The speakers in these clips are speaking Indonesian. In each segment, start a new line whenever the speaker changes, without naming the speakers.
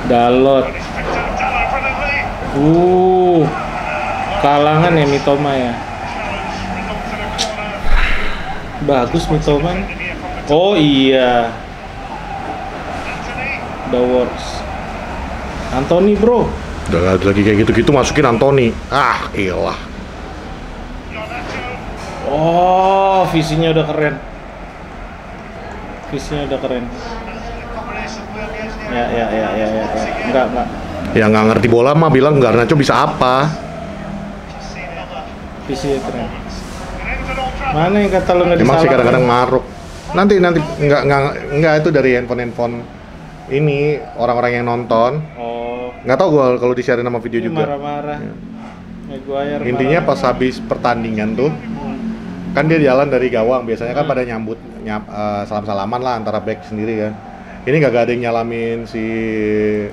Dalot. Kalangan ya Mitoma ya. Bagus Mitoma. Oh iya. The works. Anthony bro.
Udah lagi kayak gitu-gitu masukin Anthony. Ah, iyalah.
Oh, visinya udah keren. Visinya udah keren. Ya. Enggak.
Ya nggak ngerti bola mah bilang Garnacho bisa apa?
Visinya keren. Mana yang kata lu nggak
Emang
disalahkan?
sih kadang-kadang maruk. Nanti nggak itu dari handphone ini orang-orang yang nonton.
Oh.
Nggak tahu gua kalau di-share nama video juga.
Marah-marah. Maguire
Intinya pas
marah-marah.
habis pertandingan tuh kan dia jalan dari gawang, biasanya kan pada salam-salaman lah antara back sendiri kan. Ini nggak ada yang nyalamin si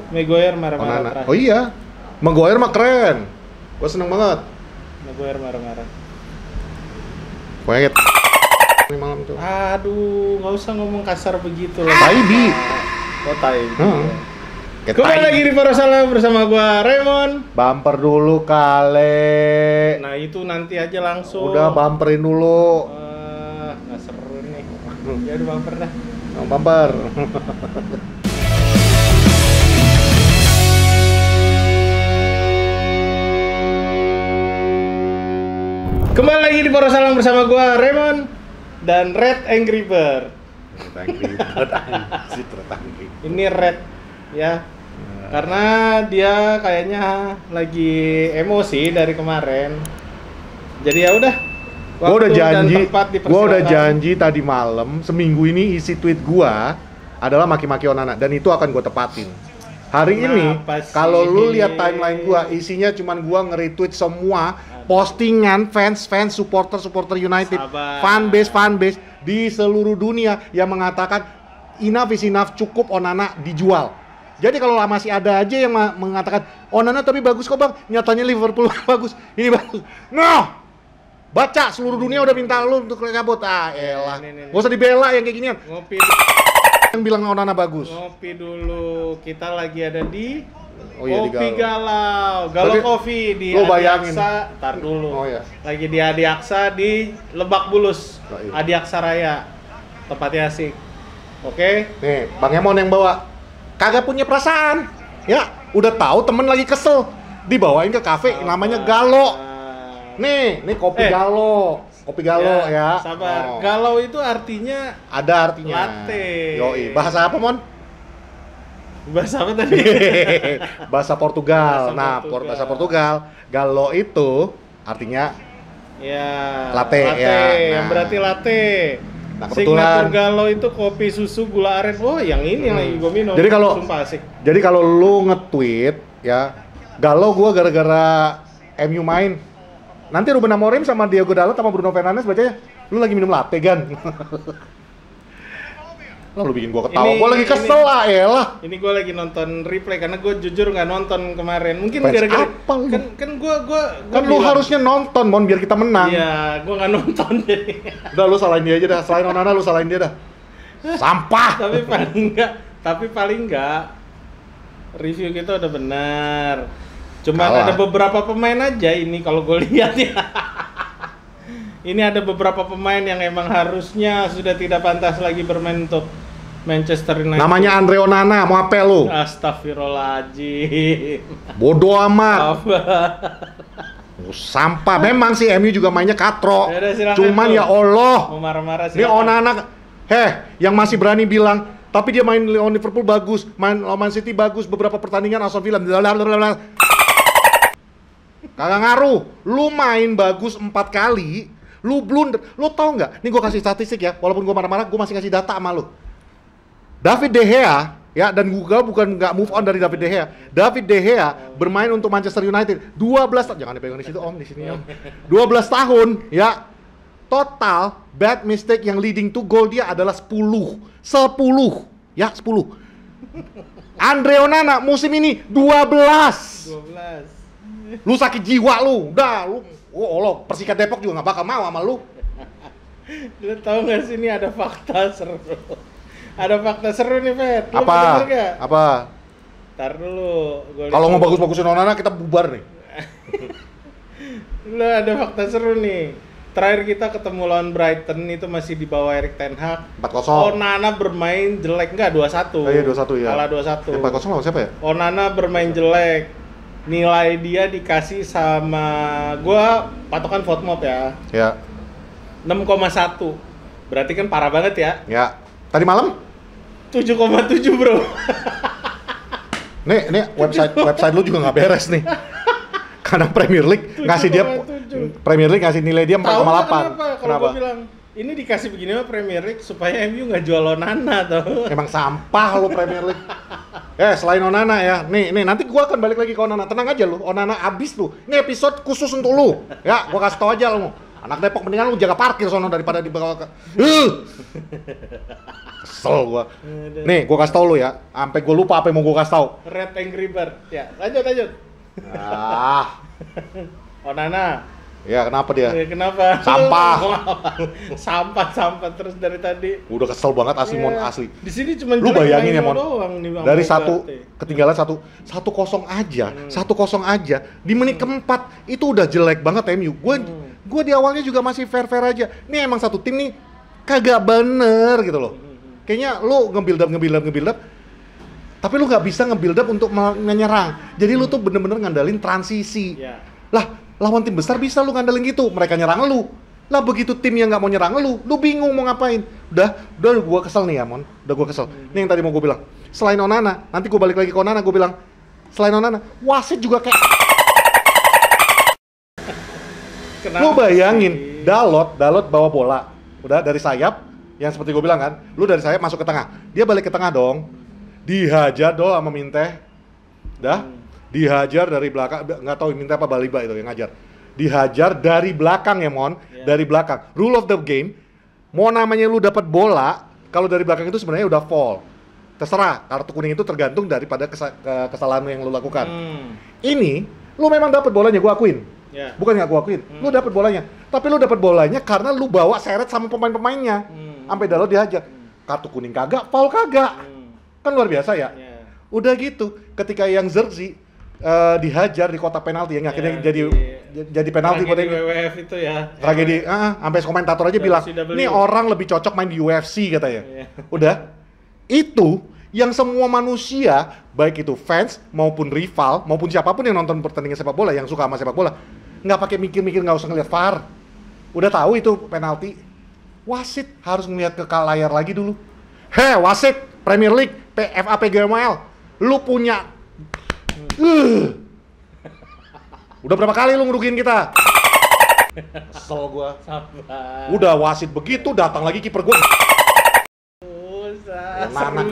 Maguire marah-marah
Onana.
terakhir.
Oh iya, Maguire mah keren. Gua seneng banget.
Maguire marah-marah.
Pokoknya ini malam tuh.
Aduh, nggak usah ngomong kasar begitu lah.
Taibi.
Oh, Taibi.
Kayak
Kembali
tai.
lagi di Parosalam bersama gua Raymond.
Bumper dulu kale.
Nah, itu nanti aja langsung.
Udah bumperin dulu.
Nggak seru nih. Ya udah bumper dah.
Bumper.
Kembali lagi di Parosalam bersama gua Raymond dan Red Angry Bird. Ini Red ya. Karena dia kayaknya lagi emosi dari kemarin. Jadi ya udah.
Gua udah
dipersilakan.
janji tadi malam seminggu ini isi tweet gua adalah maki-maki Onana dan itu akan gua tepatin. Hari ini
Kenapa sih?
kalau lu lihat timeline gua isinya cuman gua nge-retweet semua postingan fans supporter United,
Sabar.
fanbase di seluruh dunia yang mengatakan enough is enough, cukup Onana dijual. Jadi kalau masih ada aja yang mengatakan Onana tapi bagus kok bang, nyatanya Liverpool bagus, ini bagus. No! Baca, seluruh dunia udah minta lu untuk cabut. Ah, elah.
Nih.
Gak usah dibela yang kayak ginian.
Ngopi
Yang bilang Onana bagus.
Ngopi dulu. Kita lagi ada di
Oh iya, di
Kopi
Galau.
Galau
Tapi,
Coffee di
lu
Adi
bayangin.
Aksa. Tar dulu.
Oh iya.
Lagi di Adi Aksa di Lebak Bulus.
Oh, iya.
Adi Aksa Raya. Tempatnya asik. Oke?
Nih, Bang Emon yang bawa. Kagak punya perasaan. Ya, udah tahu temen lagi kesel. Dibawain ke kafe namanya Galo. Nih kopi Galo. Kopi Galo ya.
Sabar.
Oh.
Galau itu artinya
Ada artinya.
latte.
Yoi. Bahasa apa, Mon?
bahasa apa tadi?
Bahasa Portugal.
Bahasa Portugal.
Bahasa Portugal. Galo itu artinya
Ya.
Latte, ya.
Yang
Nah.
berarti latte.
Nah, kebetulan-
Signature Galau itu kopi susu gula aren. Oh, yang ini yang lagi gue minum.
Jadi kalau-
Sumpah asik.
Jadi kalau lu nge-tweet ya, Galo gua gara-gara MU main. Nanti Ruben Amorim sama Diego Dalot sama Bruno Fernandes bacanya, lu lagi minum latte kan? Lah lu bikin gua ketawa.
Ini-
Gua lagi kesel lah, elah.
Ini gue lagi nonton replay karena gue jujur nggak nonton kemarin. Mungkin
Fans
gara-gara
apa lu?
kan gue
Kan lu harusnya nonton, Mon, biar kita menang.
Iya, gue nggak nonton jadi.
Udah lu salahin dia aja dah. Selain Onana lu salahin dia dah. Sampah.
tapi paling nggak review kita udah benar. Cuman
Kalah.
ada beberapa pemain aja ini kalau gue lihat ya. Ini ada beberapa pemain yang emang harusnya sudah tidak pantas lagi bermain untuk Manchester United.
Namanya Andre Onana, mau apa lu?
Astagfirullahaladzim.
Bodoh amat.
Apa?
Sampah. Memang sih MU juga mainnya katro.
Yaudah, silakan,
Cuman
tuh.
ya Allah.
Mau marah-marah
Ini
silakan.
Onana, yang masih berani bilang, tapi dia main lawan Liverpool bagus, main lawan Man City bagus, beberapa pertandingan Aston Villa, blablabla. Kagak ngaruh. Lu main bagus 4 kali, lu blunder. Lu tau nggak? Nih gue kasih statistik ya, walaupun gue marah-marah, gue masih kasih data sama lu. David De Gea, ya, dan Google bukan nggak move on dari David De Gea. David De Gea bermain untuk Manchester United 12 tahun. Jangan dipegang di situ, Om, di sini, Om. 12 tahun, ya. Total bad mistake yang leading to goal dia adalah 10. 10. Ya, 10. Andre Onana musim ini 12.
12.
Lu sakit jiwa lu. Udah, lu. Oh, Allah, Persikat Depok juga nggak bakal mau sama lu.
Lu tahu nggak sih ini ada fakta seru. Ada fakta seru nih, Fet. Lu
Apa?
mau denger nggak?
Apa?
Ntar dulu.
Kalau mau bagus-bagusin Onana kita bubar nih.
Lu ada fakta seru nih. Terakhir kita ketemu lawan Brighton itu masih di bawah Erik ten Hag.
4-0.
Onana bermain jelek, enggak 2-1.
Oh iya 2-1 ya.
Kalah 2-1.
4-0 lawan siapa ya?
Onana bermain jelek. Nilai dia dikasih sama gua patokan Vote-Mob ya.
Ya.
6,1. Berarti kan parah banget ya.
Ya. Tadi malam?
7,7 bro.
Nih website lu juga nggak beres nih. Karena Premier League ngasih dia
7,7.
Premier League ngasih nilai dia 4,8.
Tahu nggak kenapa? Kalau
Kenapa?
gua bilang ini dikasih begini mah Premier League supaya MU nggak jual Onana tuh.
Emang sampah lu Premier League. Selain Onana ya. Nih nanti gua akan balik lagi ke Onana. Tenang aja lu. Onana abis lu. Ini episode khusus untuk lu. Ya, gua kasih tau aja lu. Anak Depok mendingan lu jaga parkir sono daripada dibawa ke. Kesel gua. Nih, gua kasih tau lu ya. Sampai gua lupa apa yang mau gua kasih tau.
Red Angry Bird. Ya, lanjut. Onana.
Ya kenapa dia?
Kenapa?
Sampah.
Sampah terus dari tadi.
Udah kesel banget asli Mon asli.
Di sini cuma
Lu bayangin ya Mon.
doang nih,
Dari
sampai
satu ketinggalan 1-0 aja, 1-0 aja. Di menit keempat itu udah jelek banget MU. Gua di awalnya juga masih fair aja. Nih emang satu tim nih kagak bener gitu loh. Kayaknya lu nge-build up. Tapi lu nggak bisa nge-build up untuk menyerang. Jadi lu tuh bener-bener ngandalin transisi.
Ya.
Lah, lawan tim besar bisa lu ngandalin gitu. Mereka nyerang lu. Lah begitu tim yang nggak mau nyerang lu bingung mau ngapain. Udah gua kesel nih ya, Mon. Udah gua kesel. Nih yang tadi mau gua bilang. Selain Onana, nanti gua balik lagi ke Onana, gua bilang selain Onana, wasit juga kayak
Kenapa
lu bayangin,
sih?
Dalot bawa bola. Udah dari sayap, yang seperti gue bilang kan, lu dari sayap masuk ke tengah. Dia balik ke tengah dong. Dihajar dong sama Minte. Dah, dihajar dari belakang, nggak tahu Minte apa Baliba itu yang ngajar. Dihajar dari belakang ya, Mon. Dari belakang. Rule of the game, mau namanya lu dapat bola, kalau dari belakang itu sebenarnya udah foul. Terserah, kartu kuning itu tergantung daripada kesalahan yang lu lakukan. Ini, lu memang dapat bolanya, gua akuin.
Ya.
Bukan nggak gua akuin, lu dapat bolanya. Tapi lu dapat bolanya karena lu bawa seret sama pemain-pemainnya. Sampai Dalot dihajar. Kartu kuning kagak, foul kagak. Kan luar biasa ya. Udah gitu, ketika yang Zerzi dihajar di kotak penalti yang akhirnya jadi penalti buat
WWF itu ya.
Tragedi, sampai komentator aja bilang, "Nih orang lebih cocok main di UFC," katanya. Udah. Itu yang semua manusia, baik itu fans maupun rival maupun siapapun yang nonton pertandingan sepak bola yang suka sama sepak bola, nggak pakai mikir-mikir, nggak usah ngeliat VAR. Udah tahu itu penalti. Wasit harus ngeliat ke layar lagi dulu. Wasit Premier League, FA PGML, lu punya udah berapa kali lu ngerugiin kita? Kesel gua.
Sabar.
Udah wasit begitu, datang lagi kiper gua. Mana?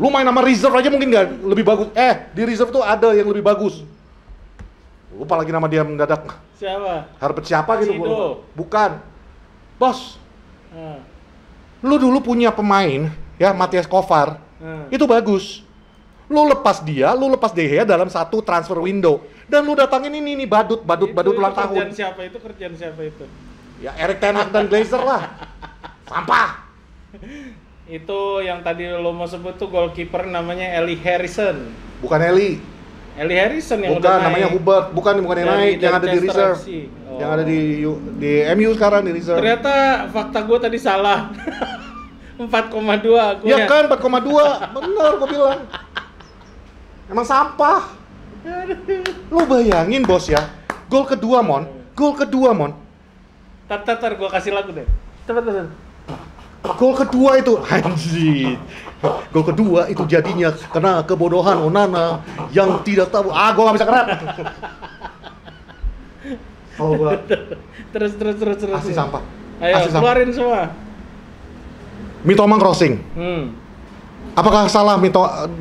Lu main sama reserve aja mungkin nggak lebih bagus. Di reserve tuh ada yang lebih bagus. Lupa lagi nama dia mendadak.
Siapa?
Harbet siapa gitu?
Sido.
Bukan. Bos. Lu dulu punya pemain ya, Matias Kovar. Itu bagus. Lu lepas dia, lu lepas De Gea dalam satu transfer window. Dan lu datangin ini badut ulang tahun.
Kerjaan siapa itu?
Ya Erik ten Hag dan Glazer lah. Sampah.
Itu yang tadi lo mau sebut tuh goalkeeper namanya Eli Harrison.
Bukan Eli.
Eli Harrison yang
Bukan,
udah naik.
namanya Hubert. Bukan yang naik, yang ada di
Manchester
reserve.
FC.
Yang ada di MU sekarang di reserve.
Ternyata fakta gue tadi salah. 4,2 gue.
Ya kan 4,2. Bener gue bilang. Emang sampah. Lu bayangin bos ya. Gol kedua Mon.
Tar gue kasih lagu deh. Cepet.
Gol kedua itu, anjir. Gol kedua itu jadinya karena kebodohan Onana yang tidak tahu. Gua nggak bisa nge-rap. Gua.
Terus.
Asli sampah.
Ayo, keluarin semua.
Mitoma crossing. Apakah salah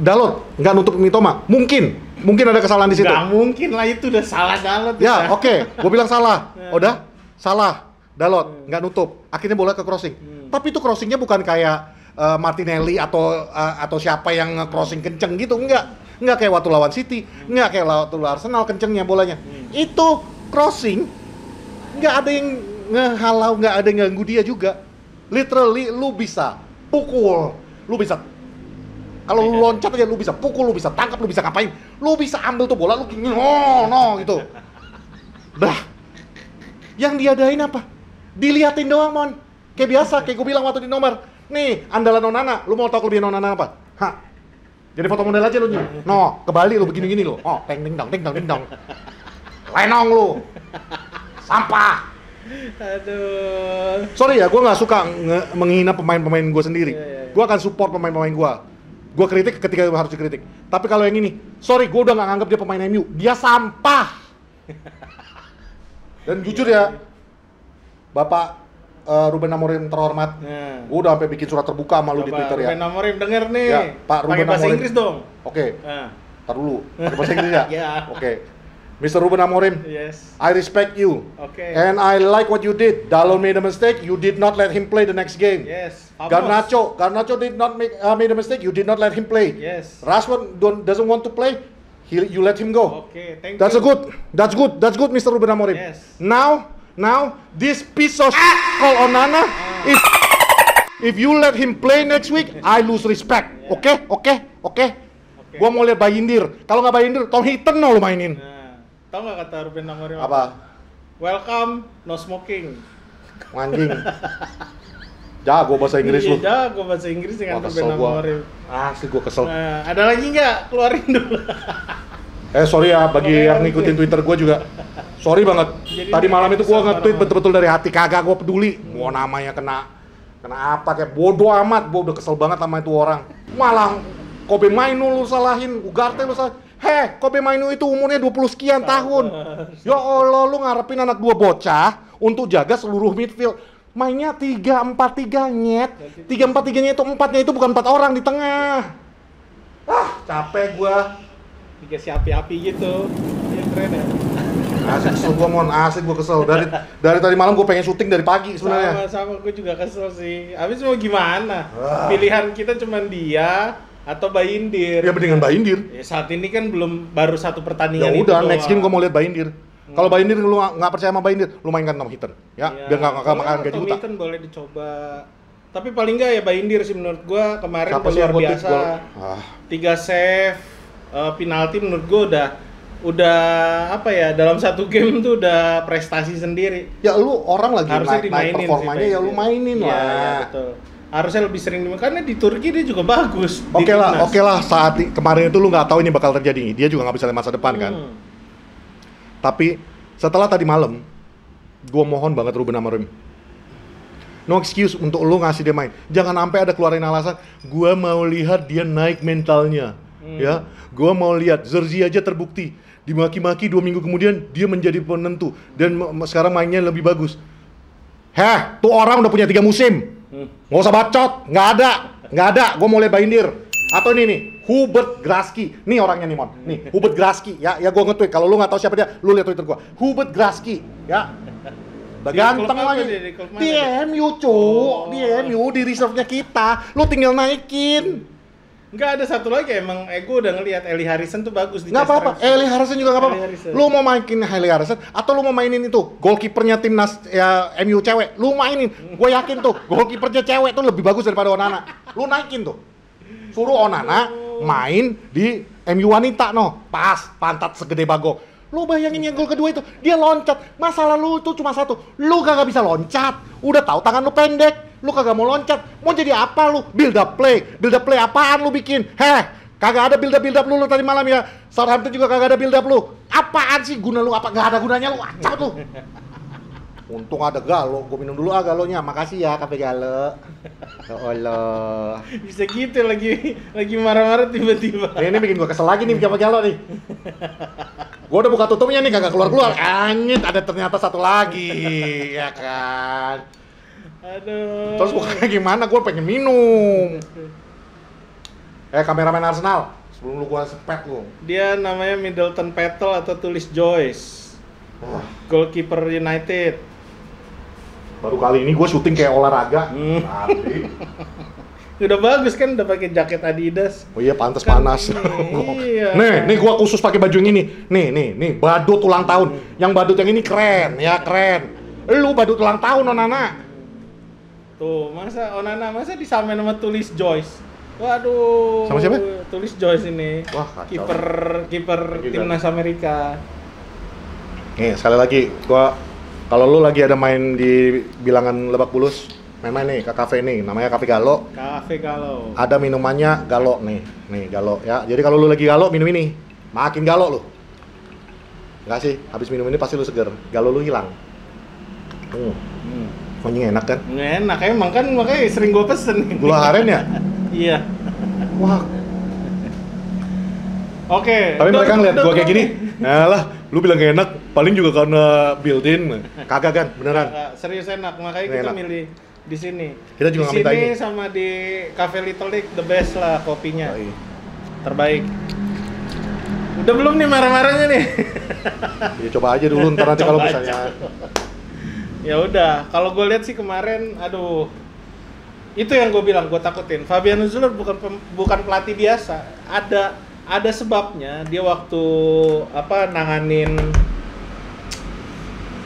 Dalot nggak nutup Mitoma? Mungkin ada kesalahan di situ.
Nggak mungkin lah, itu udah salah Dalot.
Ya, oke. Gua bilang salah. Udah, salah. Dalot nggak nutup. Akhirnya bola ke crossing. Tapi itu crossingnya bukan kayak Martinelli atau siapa yang crossing kenceng gitu, enggak kayak waktu lawan City, enggak kayak waktu lawan Arsenal kencengnya bolanya. Itu crossing nggak ada yang ngehalau, nggak ada yang ganggu dia juga. Literally lu bisa pukul, lu bisa Kalau lu loncat aja, lu bisa pukul, lu bisa tangkap, lu bisa ngapain. Lu bisa ambil tuh bola, lu gini, no gitu. Dah. Yang diadain apa? Diliatin doang, Mon. Kayak biasa, kayak gue bilang waktu di nomor. Nih, andalan Onana. Lu mau tau kelebihan Onana apa? Hah. Jadi foto model aja lu nih. No, ke Bali lu begini-gini lu. Oh, ting ding dong, ting dong, ting dong. Lenong lu. Sampah.
Aduh.
Sorry ya, gue nggak suka menghina pemain-pemain gue sendiri. Gue akan support pemain-pemain gue. Gue kritik ketika harus dikritik. Tapi kalau yang ini, sorry, gue udah nggak nganggap dia pemain MU. Dia sampah. Dan jujur ya, Bapak Ruben Amorim terhormat, gue udah sampai bikin surat terbuka sama lu di Twitter ya.
Ruben Amorim denger nih.
Ya, Pak Ruben
Pakai bahasa
Amorim.
Inggris dong.
Oke. Tar dulu. Pakai bahasa Inggris ya?
Ya.
Oke. Mr. Ruben Amorim,
Yes.
I respect you.
Okay.
And I like what you did. Dalot made a mistake. You did not let him play the next game.
Yes. Vamos.
Garnacho did not made a mistake. You did not let him play.
Yes.
Rashford doesn't want to play. You let him go.
Okay, thank
That's
you.
That's good, Mr. Ruben Amorim.
Yes.
Now, this piece of called Onana, if you let him play next week, I lose respect.
Yeah.
Okay. Gua mau lihat Bayindir. Kalau nggak Bayindir, Tom Hinton lo mainin.
Nah, tau nggak kata Ruben Amorim
Apa?
Welcome, no smoking.
Anjing. Jago bahasa Inggris lu.
Iya, jago bahasa Inggris dengan Ruben Amorim.
Asli gua kesel.
Nah, ada lagi nggak? Keluarin dulu.
Sorry ya bagi yang ngikutin Twitter gua juga. Sorry banget.
Jadi
Tadi malam itu gua nge-tweet
sama-sama.
betul-betul dari hati, kagak gua peduli. Mau namanya kena apa kayak bodoh amat. Gua udah kesel banget sama itu orang. Malah Kobe Mainu lu salahin, Ugarte lu salahin. Kobe Mainu itu umurnya 20 sekian tahun. Ya Allah, lu ngarepin anak dua bocah untuk jaga seluruh midfield. Mainnya 3-4-3 nyet. 3-4-3-nya itu 4-nya itu bukan 4 orang di tengah. Capek gua.
Dikasih api-api gitu. Iya, keren ya.
Asik kesel gua, Mon. Asik gua kesel. Dari tadi malam gua pengen syuting dari pagi sebenarnya.
Sama, gue juga kesel sih. Habis mau gimana? Pilihan kita cuman dia atau Bayindir.
Ya mendingan Bayindir.
Ya, saat ini kan baru satu
Ya
pertandingan itu
udah,
doang.
next game gua mau lihat Bayindir. Kalau Bayindir lu nggak percaya sama Bayindir, lu mainkan Tom Hinton, ya,
Iya,
biar nggak makan gaji
Tom
buta.
Hinton boleh dicoba. Tapi paling nggak ya Bayindir sih menurut gua kemarin
Siapa sih
luar
yang buat
biasa.
gol?
3 save, penalti menurut gua udah apa ya, dalam satu game tuh udah prestasi sendiri.
Ya lu orang lagi
Harusnya
naik
dimainin
performanya,
sih,
ya lu mainin
Iya,
lah.
iya, betul. Harusnya lebih sering dimainin, karena di Turki dia juga bagus. di
Oke
timnas.
lah, saat kemarin itu lu nggak tahu ini bakal terjadi. Dia juga nggak bisa lihat masa depan kan. Tapi setelah tadi malam, gua mohon banget Ruben Amorim, no excuse untuk lu ngasih dia main. Jangan sampai ada keluarin alasan, gua mau lihat dia naik mentalnya. Ya, gua mau lihat Zerzi aja terbukti dimaki-maki 2 minggu kemudian dia menjadi penentu dan sekarang mainnya lebih bagus. Tuh orang udah punya 3 musim. Nggak usah bacot, nggak ada. Gua mau lihat Bayindir. Atau ini nih, Hubert Graski. Nih orangnya nih, Mon. Nih, Hubert Graski. Ya gua nge-tweet. Kalau lu nggak tahu siapa dia, lu lihat Twitter gua. Hubert Graski, ya. Udah
Di
ganteng
klub apa
lagi.
dia? Di klub mana
Di
dia?
MU, Cuk. Di MU, di reserve-nya kita. Lu tinggal naikin.
Enggak, ada satu lagi emang gue udah ngelihat Eli Harrison tuh bagus di
Nggak
test
apa-apa,
drive.
Eli Harrison juga nggak apa-apa.
Eli Harrison.
Lu mau mainin Eli Harrison atau lu mau mainin itu goalkeepernya timnas ya MU cewek, lu mainin. Gue yakin tuh goalkeepernya cewek tuh lebih bagus daripada Onana. Lu naikin tuh. Suruh Onana main di MU wanita pas pantat segede bagong. Lu bayangin yang gol kedua itu, dia loncat. Masalah lu itu cuma satu, lu kagak bisa loncat. Udah tahu tangan lu pendek, lu kagak mau loncat. Mau jadi apa lu? Build up play apaan lu bikin? Kagak ada build up lu tadi malam ya. Southampton juga kagak ada build up lu. Apaan sih guna lu? Apa gak ada gunanya lu? Acap lu. Untung ada Galo, gue minum dulu galonya. Makasih ya kafe Galo. Ya Allah.
Bisa gitu lagi marah-marah tiba-tiba.
Ini bikin gue kesel lagi nih kafe Galo nih. Gue udah buka tutupnya nih kagak keluar. Anyit, ada ternyata satu lagi, ya kan.
Aduh.
Terus bukannya gimana? Gue pengen minum. Kameramen Arsenal, sebelum lu gua sepet lu.
Dia namanya Middleton Petel atau Tulis Joyce. Goalkeeper United.
Baru kali ini gue syuting kayak olahraga. Tapi.
Udah bagus kan, udah pakai jaket Adidas.
Oh iya, pantas
Kan
panas.
ini, iya.
Nih gua khusus pakai baju yang ini. Nih, badut ulang tahun. Yang badut yang ini keren, ya keren. Lu badut ulang tahun, Onana.
Tuh, masa Onana disamain sama Tulis Joyce? Waduh.
Sama siapa?
Tulis Joyce ini.
Wah, kacau.
Kiper timnas Amerika.
Nih, sekali lagi, kalau lu lagi ada main di bilangan Lebak Bulus, main-main nih ke kafe nih, namanya Kafe Galo.
Kafe Galo.
Ada minumannya Galo nih Galo ya. Jadi kalau lu lagi galo minum ini, makin galo lu. Enggak sih, habis minum ini pasti lu seger, galo lu hilang. Anjing enak kan?
Enak emang kan, makanya sering gua pesen.
Gula aren ya?
Iya.
Wah.
Oke.
Tapi mereka ngeliat gua kayak gini, lah, lu bilang gak enak, paling juga karena built-in. Kagak kan, beneran.
Serius enak, makanya
Ini
kita
enak.
milih di sini.
Kita juga nggak minta
di
ini.
sini sama di Cafe Little League the best lah kopinya.
Oh, iya.
Terbaik. Udah belum nih marah-marahnya nih?
Ya coba aja dulu, ntar nanti kalau
Coba
misalnya
Ya udah, kalau gue lihat sih kemarin, aduh, itu yang gue bilang, gue takutin. Fabian Hüsler bukan pelatih biasa. Ada sebabnya. Dia waktu nanganin,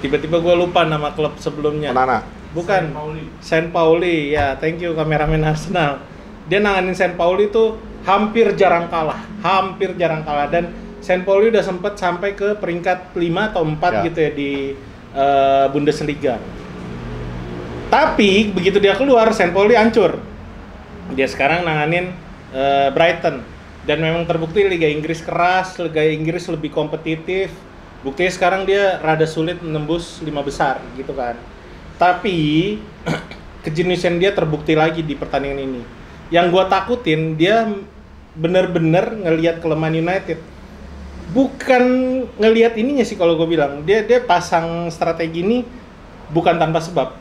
tiba-tiba gue lupa nama klub sebelumnya.
Onana.
Bukan. Saint Pauli. Ya, thank you kameramen Arsenal. Dia nanganin Saint Pauli tuh hampir jarang kalah dan Saint Pauli udah sempet sampai ke peringkat 5 atau 4 gitu ya di Bundesliga. Tapi begitu dia keluar, Saint Pauli hancur. Dia sekarang nanganin Brighton dan memang terbukti Liga Inggris keras, Liga Inggris lebih kompetitif. Buktinya sekarang dia rada sulit menembus 5 besar gitu kan. Tapi kejeniusan dia terbukti lagi di pertandingan ini. Yang gua takutin, dia bener-bener ngelihat kelemahan United. Bukan ngelihat ininya sih kalau gue bilang, dia pasang strategi ini bukan tanpa sebab.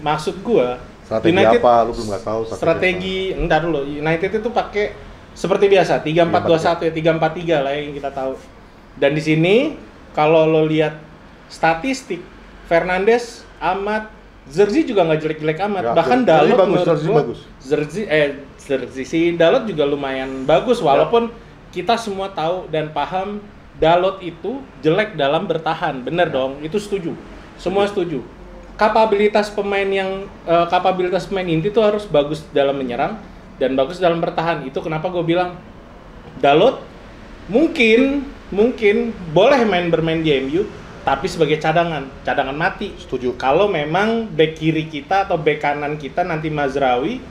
Maksud gue,
strategi United, apa? Lu belum nggak tahu
strategi. Entar dulu, United itu pakai seperti biasa 3-4-2-1 ya, 3-4-3 lah yang kita tahu. Dan di sini kalau lo lihat statistik, Fernandes, Ahmad, Zerzi juga nggak jelek-jelek amat.
Ya,
bahkan Dalot
bagus.
Zerzi si Dalot juga lumayan bagus walaupun kita semua tahu dan paham Dalot itu jelek dalam bertahan, bener dong, itu setuju, semua setuju. Kapabilitas pemain inti itu harus bagus dalam menyerang dan bagus dalam bertahan. Itu kenapa gue bilang Dalot mungkin boleh bermain di MU, tapi sebagai cadangan mati.
Setuju.
Kalau memang back kiri kita atau back kanan kita nanti Mazraoui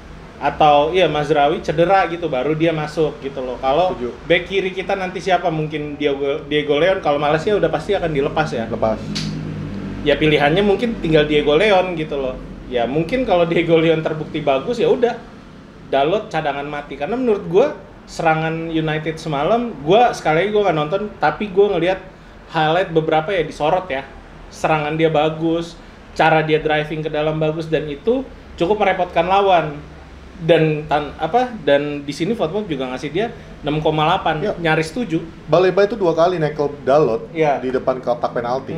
cedera gitu, baru dia masuk gitu loh. Kalau back kiri kita nanti siapa? Mungkin Diego Leon. Kalau Malaysia udah pasti akan dilepas ya.
Lepas.
Ya pilihannya mungkin tinggal Diego Leon gitu loh. Ya mungkin kalau Diego Leon terbukti bagus ya udah Dalot cadangan mati. Karena menurut gua serangan United semalam, sekali lagi gua nggak nonton, tapi gua ngelihat highlight beberapa ya disorot ya. Serangan dia bagus, cara dia driving ke dalam bagus, dan itu cukup merepotkan lawan. Dan di sini Football juga ngasih dia 6,8, nyaris 7.
Baleba itu 2 kali nekel Dalot
di
depan kotak penalti.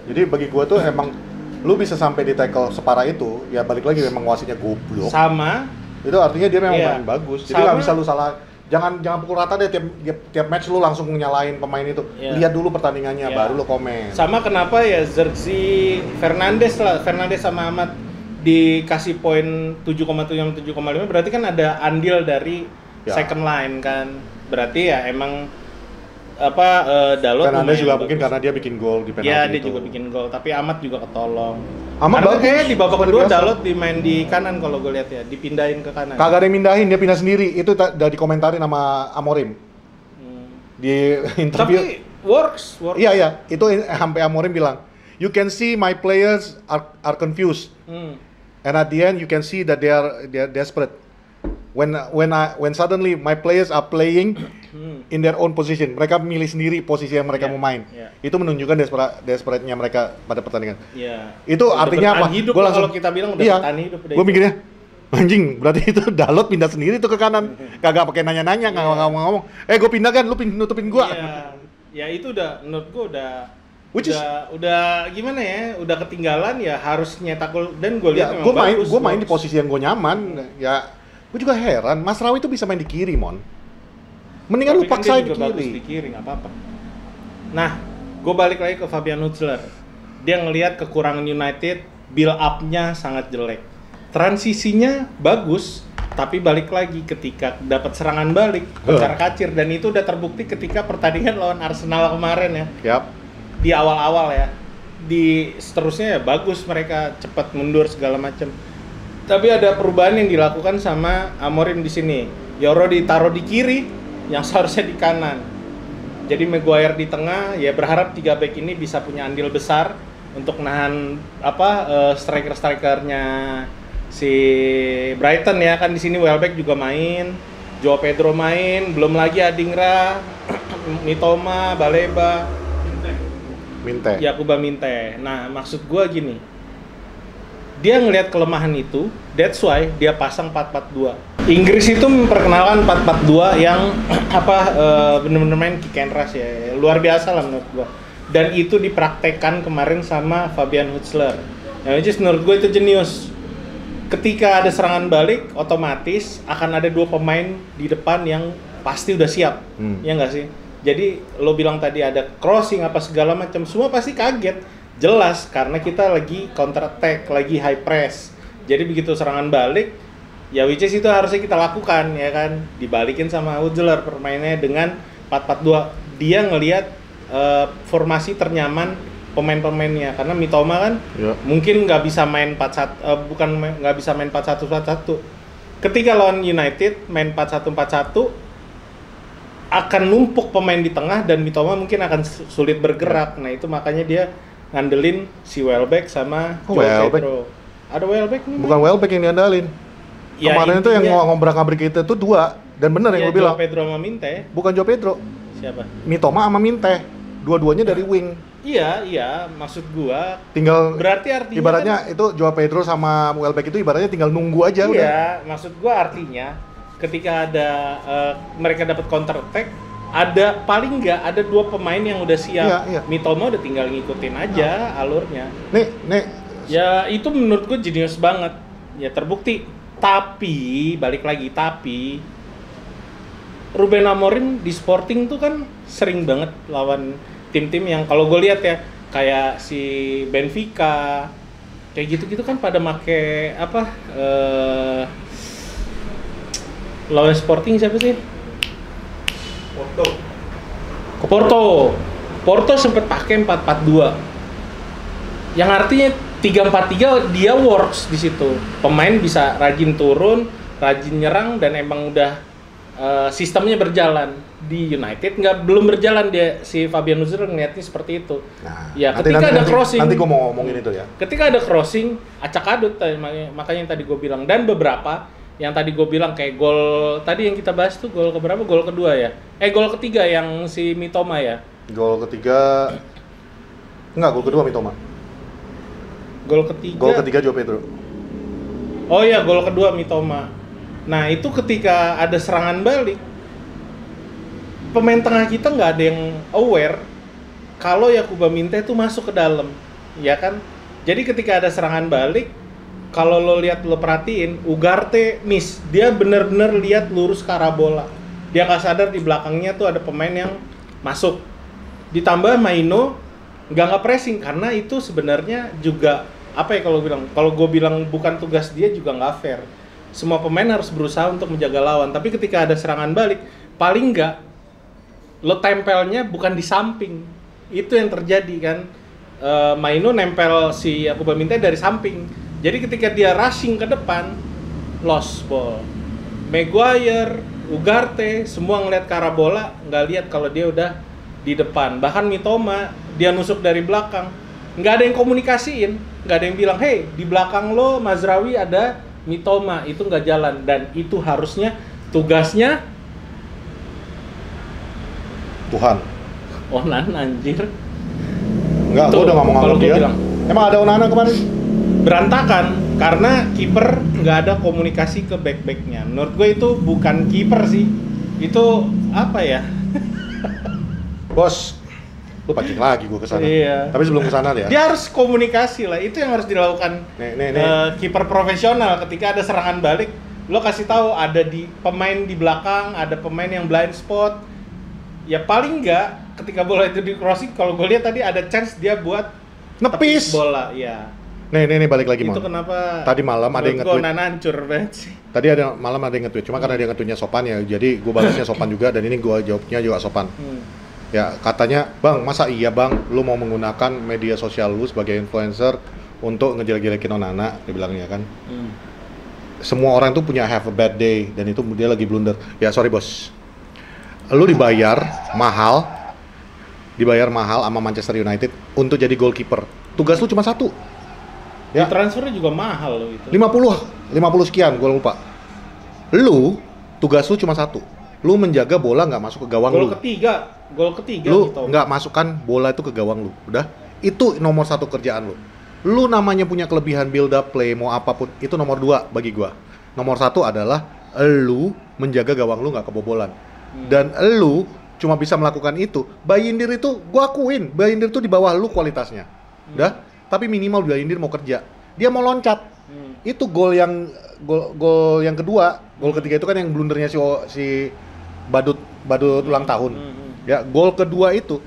Jadi bagi gua tuh emang lu bisa sampai di tackle separah itu, ya balik lagi memang wasitnya goblok.
Sama.
Itu artinya dia memang main bagus. Jadi nggak bisa lu salah. Jangan pukul rata deh tiap match lu langsung nyalain pemain itu. Lihat dulu pertandingannya baru lu komen.
Sama kenapa ya Zerzi Fernandes sama Ahmad dikasih poin 7,7 7,5, berarti kan ada andil dari second line kan. Berarti ya emang Dalot
Fernandes juga mungkin karena dia bikin gol di penalti itu.
Iya, dia juga bikin gol, tapi Ahmad juga ketolong.
Ahmad bagus.
Kayaknya di babak kedua Dalot dimain di kanan kalau gue lihat ya, dipindahin ke kanan.
Kagak ada yang mindahin, dia pindah sendiri. Itu udah dikomentarin sama Amorim. Di interview.
Tapi works.
Iya, itu sampai Amorim bilang, "You can see my players are confused." And at the end you can see that they are desperate. When suddenly my players are playing in their own position, mereka milih sendiri posisi yang mereka mau main. Itu menunjukkan desperate-nya mereka pada pertandingan. Itu udah artinya apa?
Gue langsung kalau kita bilang udah bertahan hidup.
Gue mikirnya, anjing, berarti itu Dalot pindah sendiri tuh ke kanan. Kagak pakai nanya-nanya, nggak ngomong-ngomong. Gue pindah kan, lu nutupin gua.
Ya itu udah menurut gue udah gimana ya, udah ketinggalan ya, harus nyetak gol. Dan gue lihat memang
gue main di posisi yang gue nyaman. Ya, gue juga heran, Mazraoui itu bisa main di kiri, Mon. Mendingan lu paksain di kiri,
nggak apa-apa. Nah, gue balik lagi ke Fabian Hüsler. Dia ngelihat kekurangan United, build up-nya sangat jelek. Transisinya bagus, Tapi balik lagi ketika dapat serangan balik, kocar-kacir, dan itu udah terbukti ketika pertandingan lawan Arsenal kemarin ya.
Yap.
Di awal-awal ya. Di seterusnya ya bagus, mereka cepat mundur segala macam. Tapi ada perubahan yang dilakukan sama Amorim di sini. Yoro ditaruh di kiri, yang seharusnya di kanan. Jadi Maguire di tengah, ya berharap 3 back ini bisa punya andil besar untuk nahan striker-strikernya si Brighton ya, kan di sini Welbeck juga main, Joao Pedro main, belum lagi Adingra, Mitoma, Baleba,
Minte.
Yakuba Minte. Nah, maksud gua gini. Dia ngelihat kelemahan itu, that's why dia pasang 4-4-2. Inggris itu memperkenalkan 4-4-2 yang benar-benar main kick and rush ya. Luar biasa lah menurut gua. Dan itu dipraktekkan kemarin sama Fabian Hutzler. Yang menurut gua itu jenius. Ketika ada serangan balik, otomatis akan ada 2 pemain di depan yang pasti udah siap, ya nggak sih? Jadi lo bilang tadi ada crossing apa segala macam, semua pasti kaget, jelas karena kita lagi counter attack, lagi high press. Jadi begitu serangan balik, ya which is itu harusnya kita lakukan ya kan, dibalikin sama Hutzler permainnya dengan 4-4-2. Dia ngelihat formasi ternyaman pemain-pemainnya, karena Mitoma kan mungkin nggak bisa main 4-1, nggak bisa main 4-1-4-1. Ketika lawan United main 4-1-4-1 akan numpuk pemain di tengah dan Mitoma mungkin akan sulit bergerak. Nah itu makanya dia ngandelin si Welbeck sama Joao Pedro. Ada Welbeck nih?
Bukan Welbeck yang diandalin. Ya, kemarin itu yang ngobrak-ngabrik kita itu 2, dan bener yang gue bilang.
Joao Pedro sama Minte.
Bukan Joao Pedro.
Siapa?
Mitoma sama Minte. Dua-duanya dari wing.
Iya, maksud gua
tinggal
berarti artinya
ibaratnya
kan,
itu Joao Pedro sama Welbeck itu ibaratnya tinggal nunggu aja udah.
Iya, maksud gua artinya ketika ada mereka dapat counter attack, ada paling nggak ada 2 pemain yang udah siap.
Iya.
Mitoma udah tinggal ngikutin aja alurnya.
Nih.
Ya itu menurut gua jenius banget. Ya terbukti. Tapi balik lagi, Ruben Amorim di Sporting tuh kan sering banget lawan tim-tim yang kalau gue lihat ya kayak si Benfica kayak gitu-gitu kan pada make lawan Sporting siapa sih? Porto sempet pakai 4-4-2 yang artinya 3-4-3 dia works di situ, pemain bisa rajin turun, rajin nyerang, dan emang udah sistemnya berjalan. Di United belum berjalan, dia si Fabian Hutzler ngeliatnya seperti itu.
Nah,
ya ketika ada crossing,
nanti gue mau ngomongin itu ya.
Ketika ada crossing, acak-adut, makanya yang tadi gue bilang. Dan beberapa yang tadi gue bilang kayak gol tadi yang kita bahas tuh, gol keberapa? Gol kedua ya? Gol ketiga yang si Mitoma ya?
Gol ketiga, enggak, gol kedua Mitoma. Gol ketiga Joao Pedro.
Oh iya, gol kedua Mitoma. Nah itu ketika ada serangan balik, pemain tengah kita nggak ada yang aware kalau Yakuba Minte itu masuk ke dalam, ya kan? Jadi ketika ada serangan balik, kalau lo perhatiin, Ugarte miss, dia benar-benar lihat lurus ke arah bola. Dia nggak sadar di belakangnya tuh ada pemain yang masuk. Ditambah Maino nggak pressing, karena itu sebenarnya juga kalau gue bilang bukan tugas dia, juga nggak fair. Semua pemain harus berusaha untuk menjaga lawan, tapi ketika ada serangan balik, paling nggak lo tempelnya bukan di samping. Itu yang terjadi kan. Maino nempel si Yakuba Minte dari samping. Jadi ketika dia rushing ke depan, lost ball. Maguire, Ugarte, semua ngeliat ke arah bola, nggak lihat kalau dia udah di depan. Bahkan Mitoma, dia nusuk dari belakang. Nggak ada yang komunikasiin, nggak ada yang bilang, hey, di belakang lo Mazraoui ada Mitoma, itu nggak jalan. Dan itu harusnya tugasnya
Tuhan.
Onan, anjir.
Enggak, gue udah nggak mau nganggap dia. Emang ada Onana kemarin?
Berantakan, karena kiper nggak ada komunikasi ke back-backnya. Menurut gue itu bukan kiper sih, itu apa ya?
Bos, lu pancing lagi gue kesana.
Iya.
Tapi sebelum kesana ya.
Dia harus komunikasi lah, itu yang harus dilakukan kiper profesional. Ketika ada serangan balik, lo kasih tahu ada pemain di belakang, ada pemain yang blind spot. Ya paling nggak ketika bola itu di crossing, kalau gue lihat tadi ada chance dia buat
nepis
bola, ya.
Nih balik lagi
Itu
Mon.
kenapa?
Tadi malam ada yang
menurut gua
nge-tweet.
Onana hancur banget sih.
Tadi ada malam ada yang nge-tweet, cuma karena dia nge-tweetnya sopan ya, jadi gue balasnya sopan juga dan ini gue jawabnya juga sopan. Ya katanya, bang masa iya bang, lu mau menggunakan media sosial lu sebagai influencer untuk ngejelek-jelekin Onana, dia bilangnya kan. Semua orang tuh punya have a bad day dan itu dia lagi blunder. Ya sorry bos, lu dibayar mahal sama Manchester United untuk jadi goalkeeper. Tugas lu cuma satu.
Ya. Transfernya juga mahal loh itu.
50 sekian, gue lupa. Lu, tugas lu cuma satu. Lu menjaga bola nggak masuk ke gawang lu.
Gol ketiga
Lu
gitu.
nggak masukkan bola itu ke gawang lu. Udah, itu nomor satu kerjaan lu. Lu namanya punya kelebihan build up play, mau apapun, itu nomor 2 bagi gua. Nomor 1 adalah lu menjaga gawang lu nggak kebobolan. Dan lu cuma bisa melakukan itu. Bayindir itu, gua akuin, Bayindir itu di bawah lu kualitasnya. Udah, tapi minimal Bayindir mau kerja. Dia mau loncat. Itu gol yang kedua, gol ketiga itu kan yang blundernya si Badut ulang tahun. Ya, gol kedua itu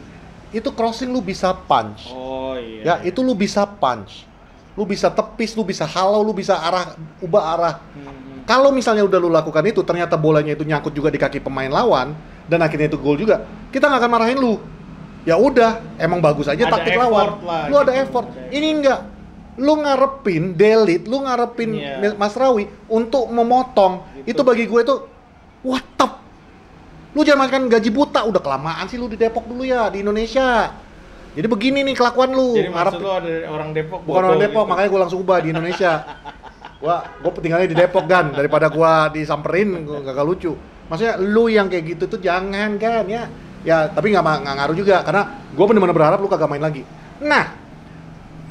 crossing lu bisa punch.
Oh iya.
Ya, itu lu bisa punch. Lu bisa tepis, lu bisa halau, lu bisa ubah arah. Kalau misalnya udah lu lakukan itu, ternyata bolanya itu nyangkut juga di kaki pemain lawan dan akhirnya itu gol juga, kita nggak akan marahin lu. Ya udah, emang bagus aja
Ada
taktik lawan.
lah,
Lu ada
gitu.
effort. Ini enggak. Lu ngarepin Delete, lu ngarepin Mas Rawi untuk memotong.
Gitu.
Itu bagi gue itu what the. Lu jangan makan gaji buta, udah kelamaan sih lu di Depok dulu ya, di Indonesia. Jadi begini nih kelakuan lu.
Jadi maksud lu ada orang Depok?
Bukan orang Depok,
gitu.
makanya gue langsung ubah di Indonesia. Gue tinggalnya di Depok kan, daripada gue disamperin, gue gak lucu. Maksudnya lu yang kayak gitu tuh jangan kan ya. Ya tapi nggak ngaruh juga, karena gue bener-bener berharap lu kagak main lagi. Nah,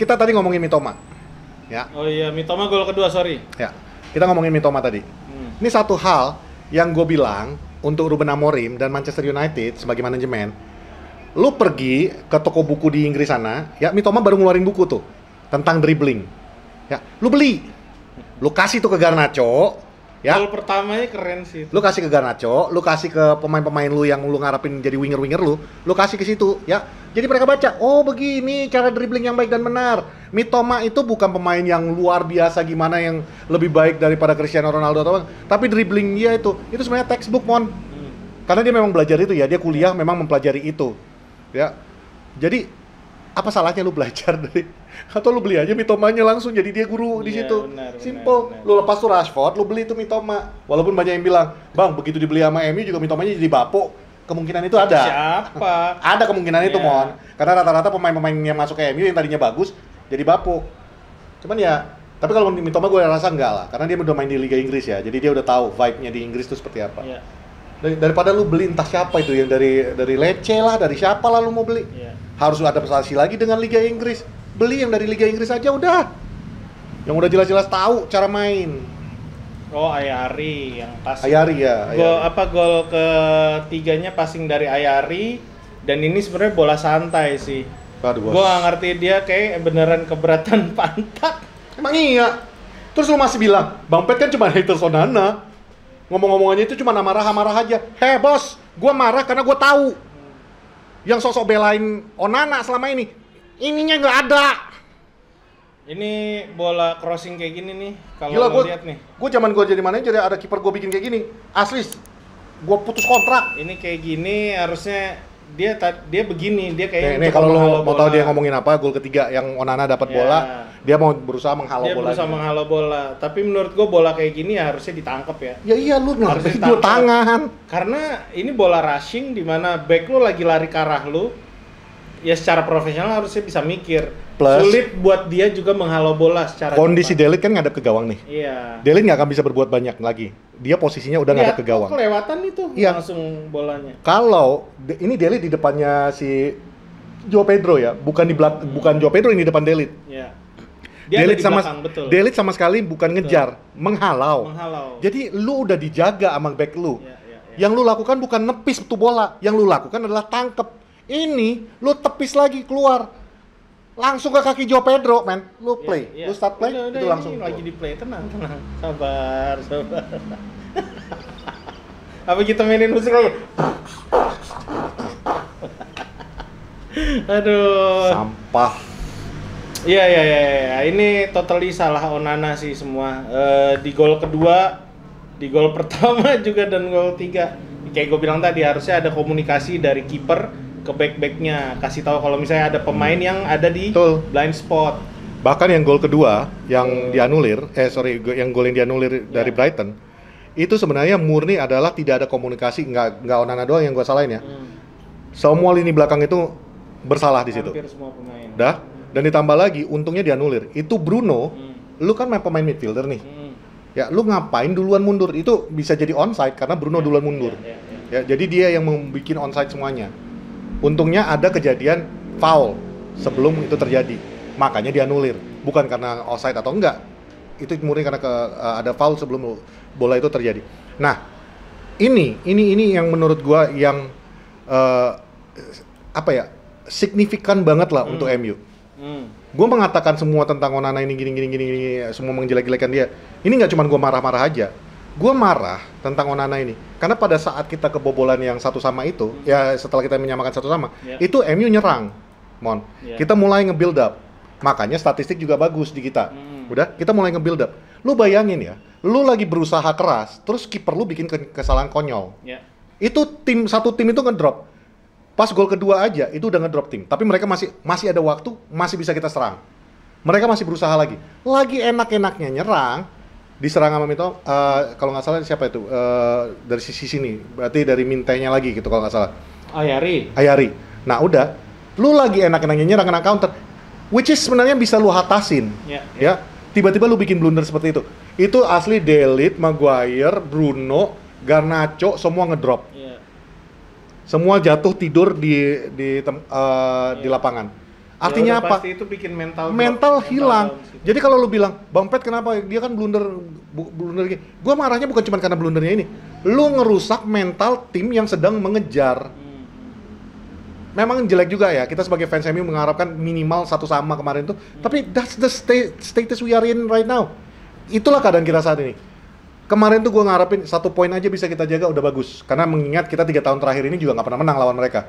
kita tadi ngomongin Mitoma. Ya.
Oh iya, Mitoma gol kedua, sorry.
Ya, kita ngomongin Mitoma tadi. Ini satu hal yang gue bilang untuk Ruben Amorim dan Manchester United sebagai manajemen. Lu pergi ke toko buku di Inggris sana, ya Mitoma baru ngeluarin buku tuh tentang dribbling. Ya, lu beli. Lu kasih tuh ke Garnacho, ya.
Gol pertamanya keren sih.
Lu kasih ke Garnacho, lu kasih ke pemain-pemain lu yang lu ngarepin jadi winger-winger lu kasih ke situ, ya. Jadi mereka baca, oh begini cara dribbling yang baik dan benar. Mitoma itu bukan pemain yang luar biasa gimana yang lebih baik daripada Cristiano Ronaldo atau apa, tapi dribbling dia itu sebenarnya textbook, Mon. Karena dia memang belajar itu ya, dia kuliah memang mempelajari itu. Ya. Jadi apa salahnya lu belajar dari atau lu beli aja Mitomanya langsung jadi dia guru di situ. Simple. Lu lepas tuh Rashford, lu beli itu Mitoma. Walaupun banyak yang bilang, "Bang, begitu dibeli sama MU juga Mitomanya jadi bapuk." Kemungkinan itu ada.
Siapa?
Ada kemungkinan itu, Mon. Karena rata-rata pemain-pemain yang masuk ke MU yang tadinya bagus jadi bapuk. Cuman ya, tapi kalau Mitoma gue rasa enggak lah, karena dia udah main di Liga Inggris ya. Jadi dia udah tahu vibe-nya di Inggris itu seperti apa.
Iya.
Daripada lu beli entah siapa itu yang dari Lecce lah, dari siapa lah lu mau beli.
Iya.
Harus adaptasi lagi dengan Liga Inggris. Beli yang dari Liga Inggris aja udah. Yang udah jelas-jelas tahu cara main.
Oh, Ayari yang passing.
Ayari ya.
Gol ketiganya passing dari Ayari dan ini sebenarnya bola santai sih.
Aduh, bos.
Gua nggak ngerti dia kayak beneran keberatan pantat.
Emang iya. Terus lu masih bilang, Bang Pet kan cuma haters Onana. Ngomong-ngomongannya itu cuma marah-marah aja. Heh bos, gua marah karena gua tahu yang sosok belain Onana selama ini, ininya nggak ada.
Ini bola crossing kayak gini nih, kalau
Gila,
lo lihat nih.
Gue zaman gue jadi manajer ada kiper gue bikin kayak gini, asli, gue putus kontrak.
Ini kayak gini harusnya dia begini, dia kayak
Nih kalau lo mau tahu dia ngomongin apa, gol ketiga yang Onana dapat bola, dia mau berusaha menghalau
dia
bola.
Dia berusaha menghalau bola, tapi menurut gue bola kayak gini ya harusnya ditangkap ya.
Ya iya lu
harusnya
dua tangan.
Karena ini bola rushing di mana back lu lagi lari ke arah lu. Ya secara profesional harusnya bisa mikir.
Plus,
sulit buat dia juga menghalau bola secara
kondisi Delete kan ngadep ke gawang nih.
Iya.
Delete nggak akan bisa berbuat banyak lagi. Dia posisinya udah ngadep ke gawang.
Kelewatan itu langsung bolanya.
Kalau ini Delete di depannya si Joe Pedro ya, bukan Joe Pedro ini di depan Delete.
Iya.
Delete sama Delete sama sekali bukan ngejar, menghalau. Jadi lu udah dijaga sama back lu. Yang lu lakukan bukan nepis tuh bola, yang lu lakukan adalah tangkep. Ini lu tepis lagi keluar. Langsung ke kaki Joe Pedro, men. Lu play. Lu start play, itu langsung.
Lagi di play, tenang. Sabar. Apa kita mainin musik lagi? Aduh.
Sampah.
Iya. Ini totally salah Onana sih semua. Di gol kedua, di gol pertama juga dan gol 3. Kayak gue bilang tadi harusnya ada komunikasi dari kiper ke back-backnya. Kasih tahu kalau misalnya ada pemain yang ada di
Betul.
blind spot.
Bahkan yang gol kedua yang dianulir, yang gol yang dianulir dari Brighton, itu sebenarnya murni adalah tidak ada komunikasi, nggak Onana doang yang gue salahin ya. Semua lini belakang itu bersalah di situ.
Hampir semua pemain.
Dan ditambah lagi, untungnya dianulir. Itu Bruno, lu kan main pemain midfielder nih. Ya, lu ngapain duluan mundur? Itu bisa jadi onside karena Bruno duluan mundur. Ya, jadi dia yang membuat onside semuanya. Untungnya ada kejadian foul sebelum itu terjadi. Makanya dianulir. Bukan karena offside atau enggak. Itu murni karena ada foul sebelum bola itu terjadi. Nah, ini yang menurut gua yang signifikan banget lah untuk MU. Gue mengatakan semua tentang Onana ini gini, semua menjelek-jelekan dia. Ini nggak cuma gue marah-marah aja. Gue marah tentang Onana ini karena pada saat kita kebobolan yang 1-1 itu, ya setelah kita menyamakan 1-1, itu MU nyerang, kita mulai nge-build up. Makanya statistik juga bagus di kita. Udah, kita mulai nge-build up. Lu bayangin ya, lu lagi berusaha keras, terus kiper lu bikin kesalahan konyol. Itu satu tim itu ngedrop. Pas gol kedua aja itu udah ngedrop tim, tapi mereka masih ada waktu, masih bisa kita serang. Mereka masih berusaha lagi enak-enaknya nyerang, diserang sama Mito. Kalau nggak salah siapa itu? Dari sisi sini, berarti dari Mintenya lagi gitu kalau nggak salah. Ayari. Nah udah, lu lagi enak-enaknya nyerang, kena counter, which is sebenarnya bisa lu hatasin. Ya, tiba-tiba lu bikin blunder seperti itu. Itu asli Delite, Maguire, Bruno, Garnacho semua ngedrop. Semua jatuh tidur di lapangan. Artinya apa?
Pasti itu bikin
mental hilang. Jadi kalau lu bilang, Bang Pet kenapa? Dia kan blunder gini. Gua marahnya bukan cuma karena blundernya ini. Lu ngerusak mental tim yang sedang mengejar. Memang jelek juga ya. Kita sebagai fans MU mengharapkan minimal 1-1 kemarin tuh. Tapi that's the status we are in right now. Itulah keadaan kita saat ini. Kemarin tuh gue ngarepin 1 poin aja bisa kita jaga udah bagus. Karena mengingat kita 3 tahun terakhir ini juga nggak pernah menang lawan mereka.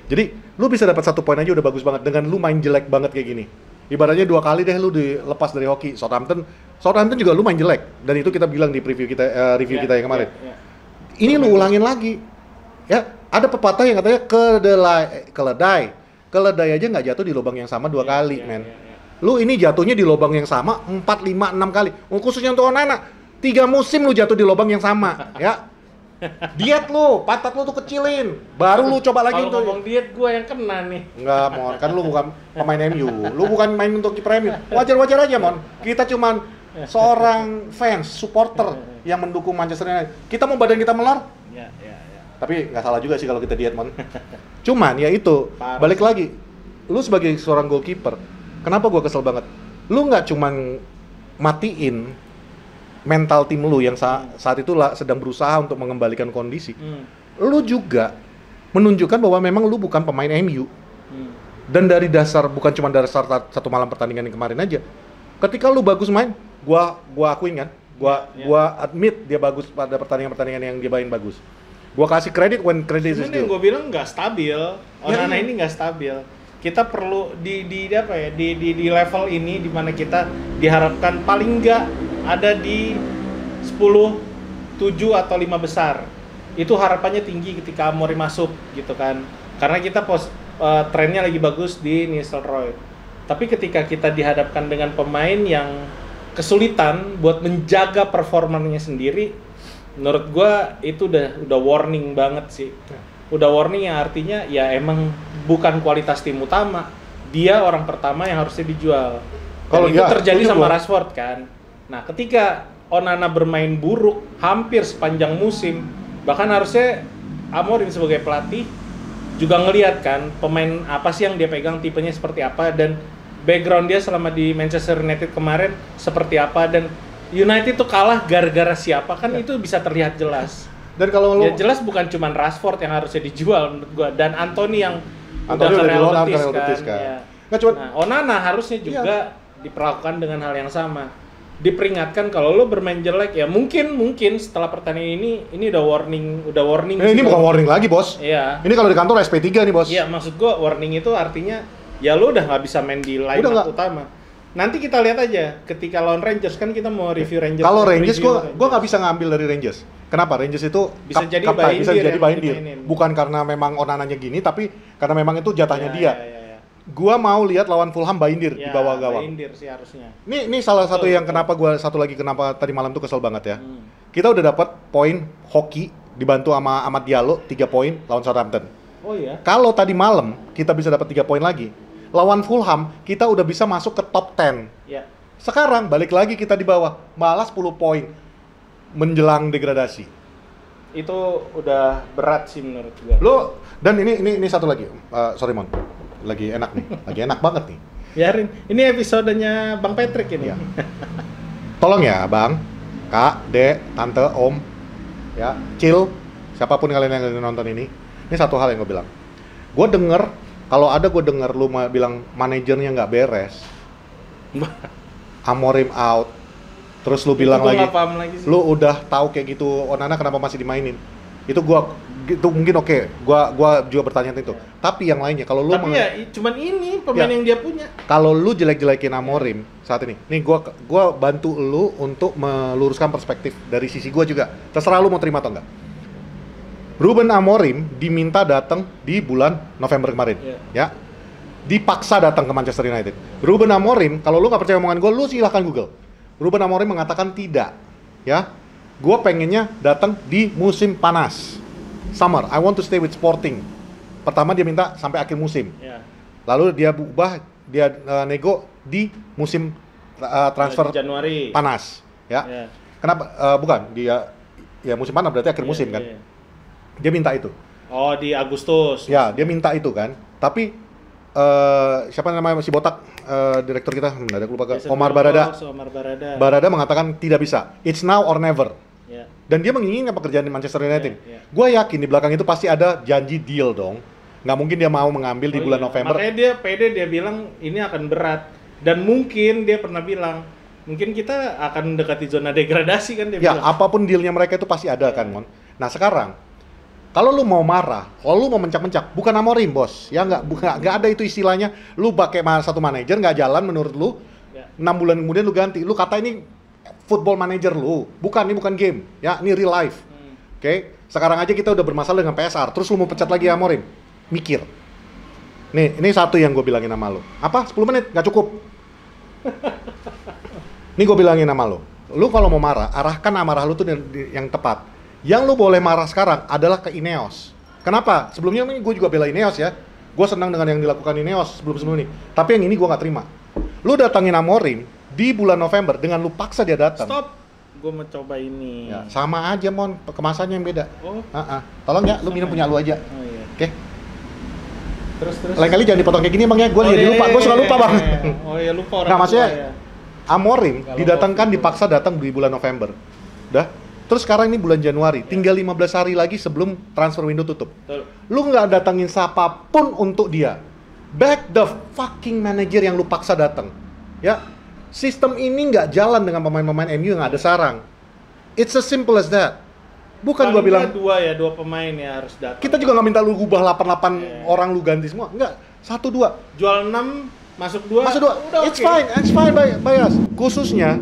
Jadi lu bisa dapat 1 poin aja udah bagus banget dengan lu main jelek banget kayak gini. Ibaratnya 2 kali deh lu dilepas dari hoki. Southampton juga lu main jelek. Dan itu kita bilang di review kita yang kemarin. Ini lu ulangin lagi. Ya, ada pepatah yang katanya keledai aja nggak jatuh di lubang yang sama 2 kali, men. Lu ini jatuhnya di lubang yang sama 4, 5, 6 kali. Khususnya untuk Onana. 3 musim lu jatuh di lubang yang sama, ya. Diet lu, pantat lu tuh kecilin. Baru lu coba lagi
untuk ngomong diet gua yang kena nih.
Enggak, kan lu bukan pemain MU. Lu bukan main untuk kiper MU. Wajar-wajar aja, Kita cuman seorang fans, supporter yang mendukung Manchester United. Kita mau badan kita melar?
Ya.
Tapi nggak salah juga sih kalau kita diet, Cuman ya itu, balik lagi. Lu sebagai seorang goalkeeper, kenapa gua kesel banget? Lu nggak cuman matiin mental tim lu yang saat itu sedang berusaha untuk mengembalikan kondisi. Lu juga menunjukkan bahwa memang lu bukan pemain MU. Dan dari dasar, bukan cuma dari dasar 1 malam pertandingan yang kemarin aja. Ketika lu bagus main, gua akuin kan, gua admit dia bagus pada pertandingan-pertandingan yang dia main bagus. Gua kasih kredit when credit is due.
Yang gua bilang nggak stabil. Onana ini nggak stabil. Kita perlu di level ini di mana kita diharapkan paling nggak ada di 10, 7 atau 5 besar. Itu harapannya tinggi ketika Amorim masuk gitu kan. Karena kita trennya lagi bagus di Nistelrooy. Tapi ketika kita dihadapkan dengan pemain yang kesulitan buat menjaga performanya sendiri, menurut gua itu udah warning banget sih. Udah warning yang artinya ya emang bukan kualitas tim utama. Dia orang pertama yang harusnya dijual. Kalau itu terjadi sama Rashford kan. Nah, ketika Onana bermain buruk hampir sepanjang musim, bahkan harusnya Amorim sebagai pelatih juga ngelihat kan pemain apa sih yang dia pegang, tipenya seperti apa, dan background dia selama di Manchester United kemarin seperti apa, dan United tuh kalah gara-gara siapa kan itu bisa terlihat jelas. Dan kalau ya jelas bukan cuma Rashford yang harusnya dijual menurut gua, dan Anthony yang udah ke Real Betis kan. Ya. Nah, Onana harusnya juga diperlakukan dengan hal yang sama. Diperingatkan kalau lo bermain jelek ya mungkin setelah pertandingan ini udah warning.
Ini bukan warning lagi, Bos.
Iya.
Ini kalau di kantor SP3 nih, Bos.
Iya, maksud gua warning itu artinya ya lo udah nggak bisa main di line up utama. Nanti kita lihat aja ketika lawan Rangers, kan kita mau review Rangers.
Kalau Rangers
review
gua nggak bisa ngambil dari Rangers. Kenapa? Rangers itu
Bisa jadi
kapten, bisa
Baindir
jadi
yang
Baindir.
dimainin.
Bukan karena memang Onananya gini, tapi karena memang itu jatahnya dia.
Ya.
Gua mau lihat lawan Fulham Baindir di bawah gawang.
Baindir sih harusnya.
Ini salah satu yang kenapa kenapa tadi malam tuh kesel banget ya. Kita udah dapat poin hoki dibantu sama Amad Diallo 3 poin lawan Southampton.
Oh iya.
Kalau tadi malam kita bisa dapat 3 poin lagi, lawan Fulham kita udah bisa masuk ke top 10.
Ya.
Sekarang balik lagi kita di bawah, malah 10 poin menjelang degradasi.
Itu udah berat sih menurut gua.
Lo dan ini satu lagi. Sorry Mon. Lagi enak nih. Lagi enak banget nih.
Biarin. Ini episodenya Bang Patrick ini.
Ya. Tolong ya, Bang, Kak, Dek, Tante, Om, ya, Cil, siapapun kalian yang lagi nonton ini satu hal yang gue bilang. Gue denger, kalau ada gue denger lu bilang manajernya nggak beres, Amorim out, terus lu bilang lagi, lu udah tahu kayak gitu, Onana kenapa masih dimainin? Itu mungkin oke. Gua juga bertanya itu. Ya. Tapi yang lainnya, kalau lu
cuman ini pemain yang dia punya.
Kalau lu jelek-jelekin Amorim saat ini, nih gua bantu lu untuk meluruskan perspektif dari sisi gua juga. Terserah lu mau terima atau enggak. Ruben Amorim diminta datang di bulan November kemarin, ya. Dipaksa datang ke Manchester United. Ruben Amorim, kalau lu nggak percaya omongan gua, lu silahkan Google. Ruben Amorim mengatakan tidak, ya. Gua pengennya datang di musim panas. Summer, I want to stay with Sporting. Pertama dia minta sampai akhir musim. Yeah. Lalu dia ubah, dia nego di musim transfer
Januari
panas, ya. Yeah. Kenapa? Bukan, dia ya musim panas berarti akhir musim kan. Yeah. Dia minta itu.
Oh, di Agustus.
Ya, dia minta itu kan. Tapi siapa namanya si botak direktur kita mendadak lupa ke Omar Barada. Barada mengatakan tidak bisa. It's now or never. Yeah. Dan dia menginginkan pekerjaan di Manchester United. Yeah. Gue yakin di belakang itu pasti ada janji deal dong. Nggak mungkin dia mau mengambil di bulan November.
Makanya dia pede, dia bilang ini akan berat. Dan mungkin dia pernah bilang, mungkin kita akan mendekati zona degradasi kan dia bilang.
Ya, apapun dealnya mereka itu pasti ada kan, Mon. Nah sekarang, kalau lu mau marah, kalau lu mau mencak-mencak, bukan Amorim bos. Ya nggak ada itu istilahnya. Lu pakai satu manajer nggak jalan menurut lu, 6 bulan kemudian lu ganti. Lu kata ini football manager lu, ini bukan game, ya ini real life. Oke? Sekarang aja kita udah bermasalah dengan PSR, terus lu mau pecat lagi Amorim, mikir. Nih, ini satu yang gue bilangin sama lu. Apa? 10 menit? Nggak cukup. Ini gue bilangin sama lu. Lu kalau mau marah, arahkan amarah lu tuh yang tepat. Yang lu boleh marah sekarang adalah ke Ineos. Kenapa? Sebelumnya gue juga bela Ineos ya. Gue senang dengan yang dilakukan Ineos sebelum ini. Tapi yang ini gue nggak terima. Lu datangin Amorim di bulan November dengan lu paksa dia datang.
Stop. Gue mau coba ini.
Ya, sama aja Mon, kemasannya yang beda. Oh. Tolong ya, lu minum punya lu aja.
Oh iya.
Oke.
Terus.
Lain kali jangan dipotong kayak gini Bang ya, gue jadi lupa. Gue suka lupa Bang.
Oh iya lupa orang.
Nah, maksudnya Amorim didatangkan dipaksa datang di bulan November. Udah. Terus sekarang ini bulan Januari, tinggal 15 hari lagi sebelum transfer window tutup. Lu nggak datangin siapapun untuk dia. Back the fucking manager yang lu paksa datang. Ya. Sistem ini nggak jalan dengan pemain-pemain MU yang ada sekarang. It's as simple as that. Bukan gua bilang
dua pemain ya harus datang.
Kita juga nggak minta lu ubah 88 orang lu ganti semua. Enggak, 1-2.
Jual 6, masuk 2.
Masuk 2. Udah, it's fine by us. Khususnya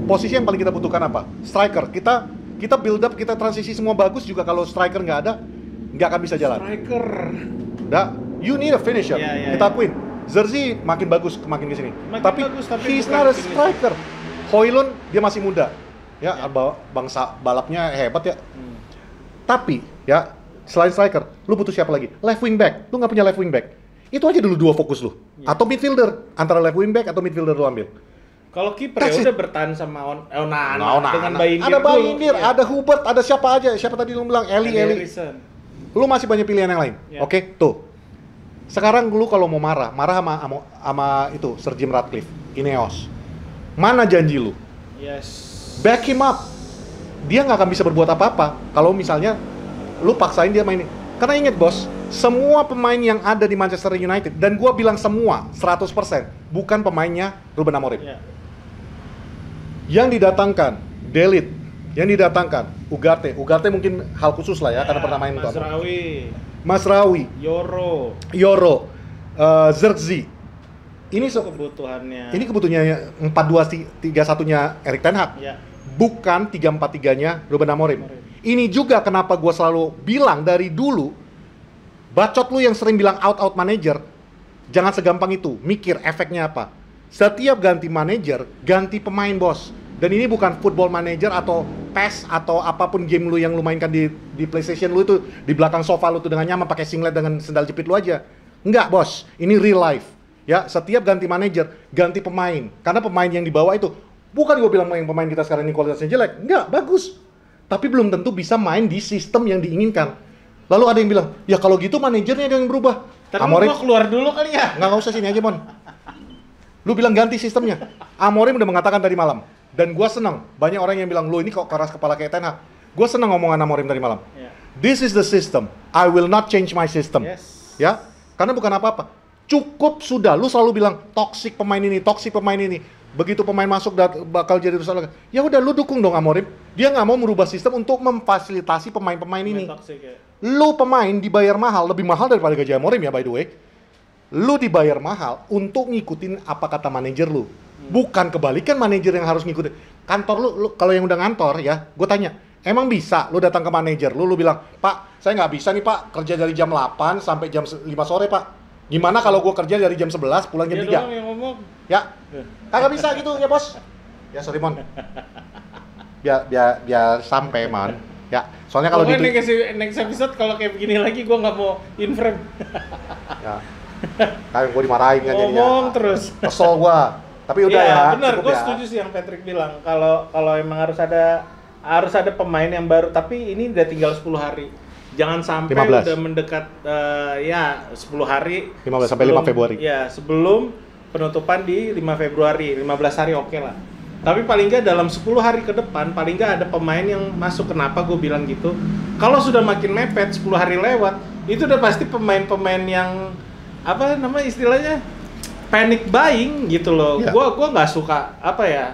posisi yang paling kita butuhkan apa? Striker. Kita build up, kita transisi semua bagus juga kalau striker nggak ada, nggak akan bisa jalan.
Striker.
Udah, you need a finisher. Kita akuin. Zerzi makin bagus makin kesini. Tapi he's not a striker. Højlund dia masih muda. Ya, bangsa balapnya hebat ya. Tapi ya selain striker, lu butuh siapa lagi? Left wing back. Lu nggak punya left wing back. Itu aja dulu 2 fokus lu. Atau midfielder, antara left wing back atau midfielder lu ambil.
Kalau kiper ya udah bertahan sama Onana dengan Baindir.
Ada Baindir, ada Hubert, ada siapa aja? Siapa tadi lu bilang? Eli. Lu masih banyak pilihan yang lain. Oke, tuh. Sekarang lu kalau mau marah sama itu Sir Jim Ratcliffe, Ineos. Mana janji lu?
Yes.
Back him up. Dia nggak akan bisa berbuat apa-apa kalau misalnya lu paksain dia mainin. Karena inget bos, semua pemain yang ada di Manchester United, dan gua bilang semua 100%, bukan pemainnya Ruben Amorim. Yang didatangkan Delit, yang didatangkan Ugarte mungkin hal khusus lah ya karena pernah main itu. Masraoui, Yoro, Zirkzee. ini
kebutuhannya.
Ini kebutuhannya 4-2-3-1-nya Erik ten Hag.
Ya.
Bukan 3-4-3-nya Ruben Amorim. Ini juga kenapa gue selalu bilang dari dulu, bacot lu yang sering bilang out manager, jangan segampang itu, mikir efeknya apa. Setiap ganti manajer, ganti pemain bos. Dan ini bukan football manager atau PES atau apapun game lu yang lu mainkan di PlayStation lu itu di belakang sofa lu tuh dengan nyaman pakai singlet dengan sendal jepit lu aja. Enggak bos, ini real life. Ya, setiap ganti manajer, ganti pemain. Karena pemain yang dibawa itu, bukan gue bilang yang pemain kita sekarang ini kualitasnya jelek. Enggak, bagus. Tapi belum tentu bisa main di sistem yang diinginkan. Lalu ada yang bilang, ya kalau gitu manajernya yang berubah.
Amorim gua keluar dulu kali ya.
Nggak usah sini aja, Mon. Lu bilang ganti sistemnya. Amorim udah mengatakan tadi malam. Dan gue senang, banyak orang yang bilang, lo ini kok keras kepala kayak Ten Hag. Gue senang ngomongan Amorim tadi malam. Yeah. This is the system. I will not change my system.
Yes.
Ya, karena bukan apa-apa. Cukup sudah. Lu selalu bilang toxic pemain ini, toxic pemain ini. Begitu pemain masuk bakal jadi rusak. Ya udah, lu dukung dong Amorim. Dia nggak mau merubah sistem untuk memfasilitasi pemain-pemain ini.
Toxic, ya.
Lu pemain dibayar mahal, lebih mahal daripada gaji Amorim ya by the way. Lu dibayar mahal untuk ngikutin apa kata manajer lu. Bukan kebalikan manajer yang harus ngikutin. Kantor lu kalau yang udah ngantor ya, gue tanya, emang bisa lu datang ke manajer lu bilang, Pak, saya nggak bisa nih Pak, kerja dari jam 8 sampai jam 5 sore Pak. Gimana kalau gue kerja dari jam 11 pulang jam 3?
Dia doang yang ngomong.
Ya, kagak bisa gitu ya bos. Ya sorry Mon. Biar sampai man. Ya, soalnya kalau gitu.
Next episode kalau kayak begini lagi gue nggak mau in frame.
Ya, kayak gue dimarahin kan jadinya.
Ngomong terus.
Kesel gue. Tapi udah ya.
Benar, gue setuju sih yang Patrick bilang. Kalau emang harus ada pemain yang baru, tapi ini udah tinggal 10 hari. Jangan sampai
15.
Udah mendekat 10 hari
15 sampai 5 Februari.
Ya, sebelum penutupan di 5 Februari, 15 hari oke lah. Tapi paling nggak dalam 10 hari ke depan, paling nggak ada pemain yang masuk. Kenapa gue bilang gitu? Kalau sudah makin mepet, 10 hari lewat, itu udah pasti pemain-pemain yang apa namanya istilahnya? Panic buying gitu loh.
Ya.
Gua nggak suka apa ya.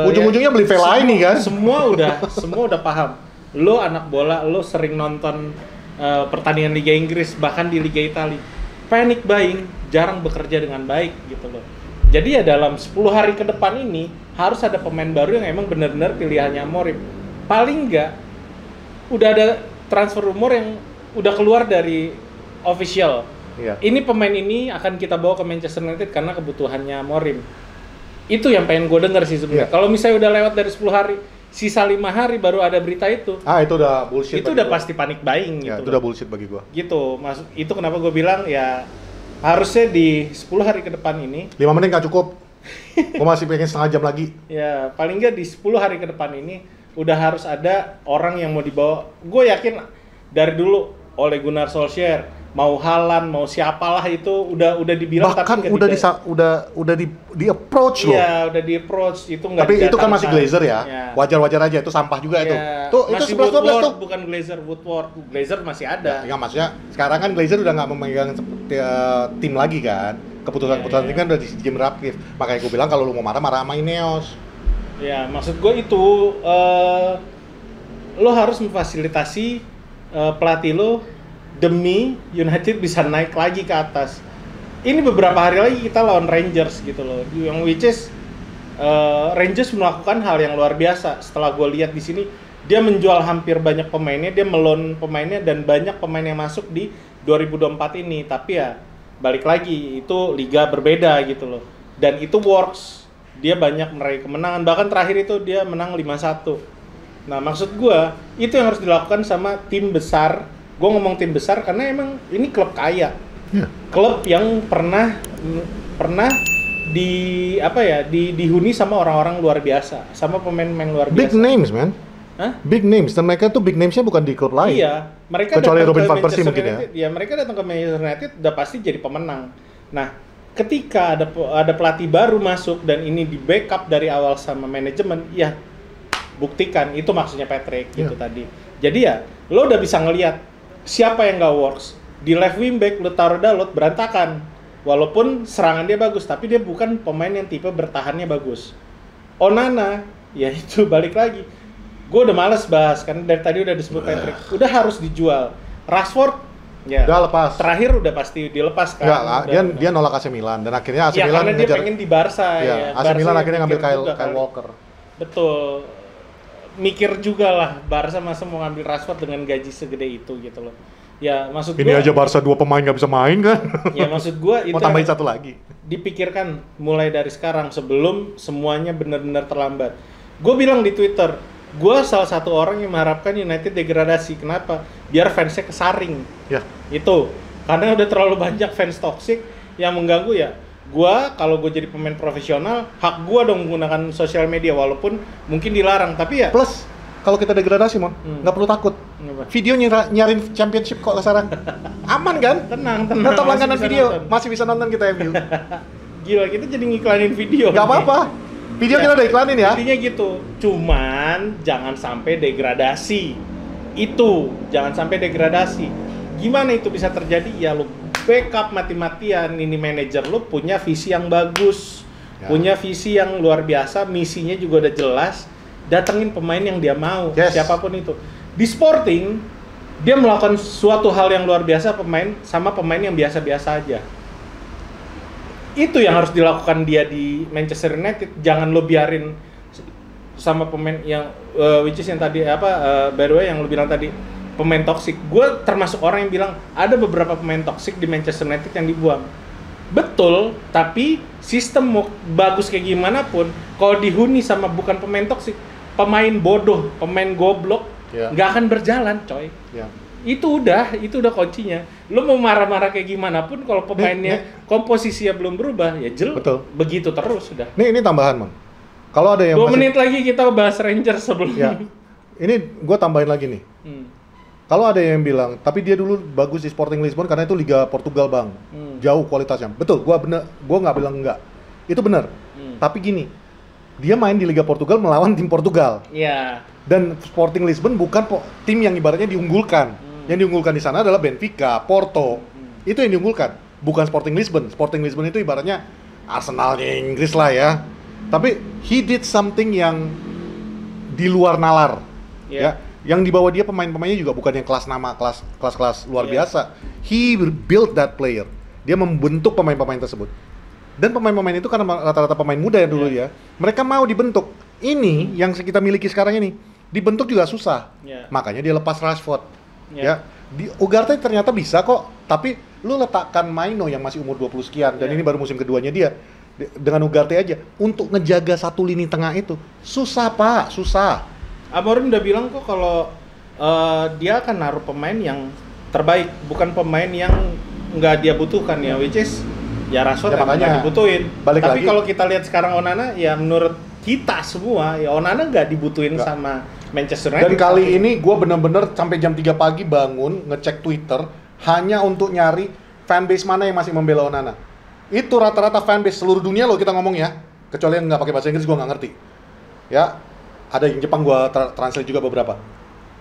Ujung-ujungnya beli Fellaini kan?
Semua udah paham. Lo anak bola, lo sering nonton pertandingan Liga Inggris, bahkan di Liga Italia. Panic buying jarang bekerja dengan baik gitu loh. Jadi ya dalam 10 hari ke depan ini harus ada pemain baru yang emang benar-benar pilihannya Amorim. Paling nggak udah ada transfer rumor yang udah keluar dari official.
Iya.
Ini pemain ini akan kita bawa ke Manchester United karena kebutuhannya Amorim. Itu yang pengen gue denger sih sebenarnya.
Iya.
Kalau misalnya udah lewat dari 10 hari, sisa 5 hari baru ada berita itu.
Itu udah bullshit.
Itu udah pasti panik buying
ya,
gitu.
Itu udah bullshit bagi gue.
Gitu. Itu kenapa gue bilang ya harusnya di 10 hari ke depan ini
5 menit nggak cukup. Gue masih pengen setengah jam lagi.
Ya, paling nggak di 10 hari ke depan ini udah harus ada orang yang mau dibawa. Gue yakin dari dulu Ole Gunnar Solskjaer, mau Haaland, mau siapalah itu udah dibilang,
bahkan
tapi
udah di approach loh.
Iya, udah di approach itu nggak.
Tapi itu kan masih Glazer ya. Wajar-wajar aja, itu sampah juga itu. Tuh itu 11-12 tuh.
Bukan Glazer, Woodward. Glazer masih ada.
Ya, maksudnya sekarang kan Glazer udah nggak memegang tim lagi kan. Keputusan tim kan udah di Jim Ratcliffe. Makanya gue bilang kalau lu mau marah sama Ineos.
Ya, maksud gue itu lo harus memfasilitasi pelatih lo demi United bisa naik lagi ke atas. Ini beberapa hari lagi kita lawan Rangers gitu loh, yang which is Rangers melakukan hal yang luar biasa. Setelah gue lihat di sini, dia menjual hampir banyak pemainnya, dia melon pemainnya dan banyak pemain yang masuk di 2024 ini. Tapi ya balik lagi itu liga berbeda gitu loh, dan itu works. Dia banyak meraih kemenangan, bahkan terakhir itu dia menang 5-1. Nah maksud gue itu yang harus dilakukan sama tim besar. Gue ngomong tim besar karena emang ini klub kaya, klub yang pernah dihuni sama orang-orang luar biasa, sama pemain-pemain luar biasa.
Big names man.
Hah?
Big names, dan mereka tuh big namesnya bukan di klub lain.
Iya, mereka
kecuali Robin van
Manchester
Persie mungkin
United, ya. Mereka datang ke Manchester United udah pasti jadi pemenang. Nah, ketika ada pelatih baru masuk dan ini di backup dari awal sama manajemen, ya buktikan itu maksudnya Patrick gitu tadi. Jadi ya lo udah bisa ngelihat siapa yang nggak works. Di left wing back lu taruh Dalot berantakan. Walaupun serangan dia bagus, tapi dia bukan pemain yang tipe bertahannya bagus. Onana, ya itu balik lagi. Gue udah males bahas, karena dari tadi udah disebut Patrick. Udah harus dijual. Rashford Ya.
Udah lepas.
Terakhir udah pasti dilepas kan.
Dia nolak AC Milan dan akhirnya AC
ya,
Milan
karena dia pengen di Barca
ya. AC
Barca
Milan akhirnya ngambil
juga,
Kyle Walker.
Betul. Mikir juga lah Barca masa mau ngambil Rashford dengan gaji segede itu gitu loh. Ya maksud
ini aja Barca 2 pemain nggak bisa main kan?
Ya maksud gua itu
mau tambahin satu lagi.
Dipikirkan mulai dari sekarang sebelum semuanya benar-benar terlambat. Gue bilang di Twitter, gue salah satu orang yang mengharapkan United degradasi. Kenapa? Biar fansnya kesaring.
Ya.
Itu karena udah terlalu banyak fans toksik yang mengganggu ya. Gua kalau gue jadi pemain profesional, hak gue dong menggunakan sosial media walaupun mungkin dilarang. Tapi ya.
Plus kalau kita degradasi nggak perlu takut. Video nyarin championship kok sekarang. Aman kan?
Tenang.
Tetap langganan video, masih bisa nonton kita MU.
Gila, kita jadi ngiklanin video.
Gak apa-apa. Video kita udah iklanin ya.
Intinya gitu. Cuman jangan sampai degradasi. Itu, jangan sampai degradasi. Gimana itu bisa terjadi? Ya lu backup mati-matian, ini manajer lu punya visi yang bagus. Ya. Punya visi yang luar biasa, misinya juga udah jelas. Datengin pemain yang dia mau, siapapun itu. Di Sporting, dia melakukan suatu hal yang luar biasa sama pemain yang biasa-biasa aja. Itu yang harus dilakukan dia di Manchester United. Jangan lo biarin sama pemain yang which is yang tadi by the way yang lo bilang tadi pemain toksik. Gue termasuk orang yang bilang ada beberapa pemain toksik di Manchester United yang dibuang. Betul, tapi sistem mau bagus kayak gimana pun kalau dihuni sama bukan pemain toksik, pemain bodoh, pemain goblok, nggak akan berjalan, coy. Itu udah kuncinya. Lu mau marah-marah kayak gimana pun kalau pemainnya komposisinya belum berubah, ya
betul.
Begitu terus sudah.
Ini tambahan, Mon. Kalau ada yang
2 menit lagi kita bahas Rangers sebelum.
Ya. Ini gue tambahin lagi nih. Kalau ada yang bilang, tapi dia dulu bagus di Sporting Lisbon karena itu Liga Portugal, Bang. Jauh kualitasnya. Betul, gue nggak bilang enggak. Itu benar. Tapi gini, dia main di Liga Portugal melawan tim Portugal.
Iya.
Dan Sporting Lisbon bukan tim yang ibaratnya diunggulkan. Yang diunggulkan di sana adalah Benfica, Porto. Itu yang diunggulkan, bukan Sporting Lisbon. Sporting Lisbon itu ibaratnya Arsenalnya Inggris lah ya. Tapi he did something yang di luar nalar. Ya. Yang dibawa dia pemain-pemainnya juga bukan yang kelas luar biasa. He built that player. Dia membentuk pemain-pemain tersebut. Dan pemain-pemain itu karena rata-rata pemain muda ya dulu ya. Mereka mau dibentuk. Ini yang kita miliki sekarang ini dibentuk juga susah. Makanya dia lepas Rashford. Ya. Di Ugarte ternyata bisa kok, tapi lu letakkan Maino yang masih umur 20 sekian dan ini baru musim keduanya dia. Dengan Ugarte aja untuk ngejaga satu lini tengah itu susah, Pak, susah.
Amorim udah bilang kok kalau dia akan naruh pemain yang terbaik, bukan pemain yang nggak dia butuhkan ya, which is ya Rashford yang nggak dibutuhin. Tapi kalau kita lihat sekarang Onana, ya menurut kita semua ya Onana nggak dibutuhin sama Manchester United.
Dan kali ini gue bener-bener sampai jam 3 pagi bangun ngecek Twitter hanya untuk nyari fanbase mana yang masih membela Onana. Itu rata-rata fanbase seluruh dunia loh kita ngomong ya, kecuali yang nggak pakai bahasa Inggris gue nggak ngerti. Ya. Ada yang Jepang gua translate juga beberapa.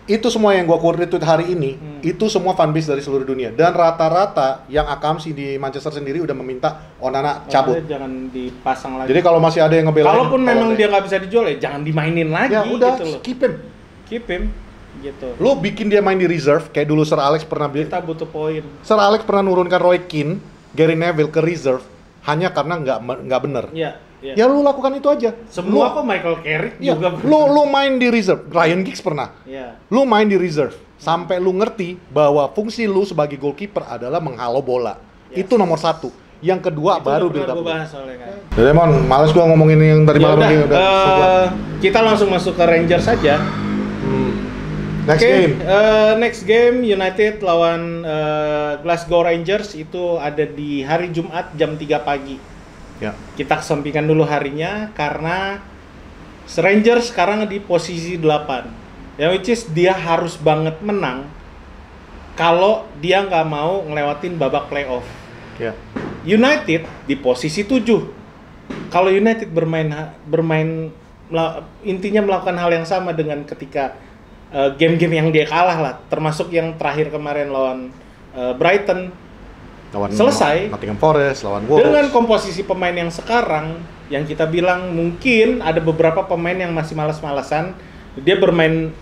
Itu semua yang gua retweet hari ini, itu semua fanbase dari seluruh dunia. Dan rata-rata yang akamsi di Manchester sendiri udah meminta Onana cabut.
Jangan dipasang lagi.
Jadi kalau masih ada yang ngebelain,
kalaupun memang dia nggak bisa dijual ya jangan dimainin lagi.
Ya udah,
gitu loh. Keep him, gitu.
Lo bikin dia main di reserve kayak dulu Sir Alex pernah.
Kita butuh poin.
Sir Alex pernah nurunkan Roy Keane, Gary Neville ke reserve hanya karena nggak bener.
Iya.
Ya lu lakukan itu aja.
Semua kok Michael Carrick juga.
Lu main di reserve. Ryan Giggs pernah. Lu main di reserve sampai lu ngerti bahwa fungsi lu sebagai goalkeeper adalah menghalau bola. Itu nomor 1. Yang kedua itu baru build up. Jadi Mon, males gua ngomongin yang tadi malam ini udah.
Kita langsung masuk ke Rangers saja. Next game United lawan Glasgow Rangers itu ada di hari Jumat jam 3 pagi. Ya. Kita kesampingkan dulu harinya karena Rangers sekarang di posisi 8. Ya, which is dia harus banget menang kalau dia nggak mau ngelewatin babak playoff. Ya. United di posisi 7. Kalau United bermain intinya melakukan hal yang sama dengan ketika game-game yang dia kalah lah, termasuk yang terakhir kemarin lawan Brighton. Selesai
Nottingham Forest, lawan Wolves.
Dengan komposisi pemain yang sekarang, yang kita bilang mungkin ada beberapa pemain yang masih malas-malasan, dia bermain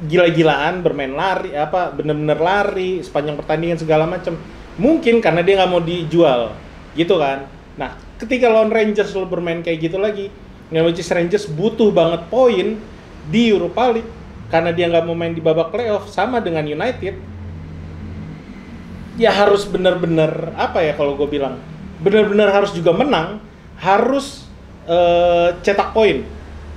gila-gilaan bermain lari bener-bener lari sepanjang pertandingan segala macam. Mungkin karena dia nggak mau dijual gitu kan. Nah ketika lawan Rangers lo bermain kayak gitu lagi, which is Rangers butuh banget poin di Europa League karena dia nggak mau main di babak playoff sama dengan United, ya harus bener-bener kalau gue bilang bener-bener harus juga menang, harus cetak poin.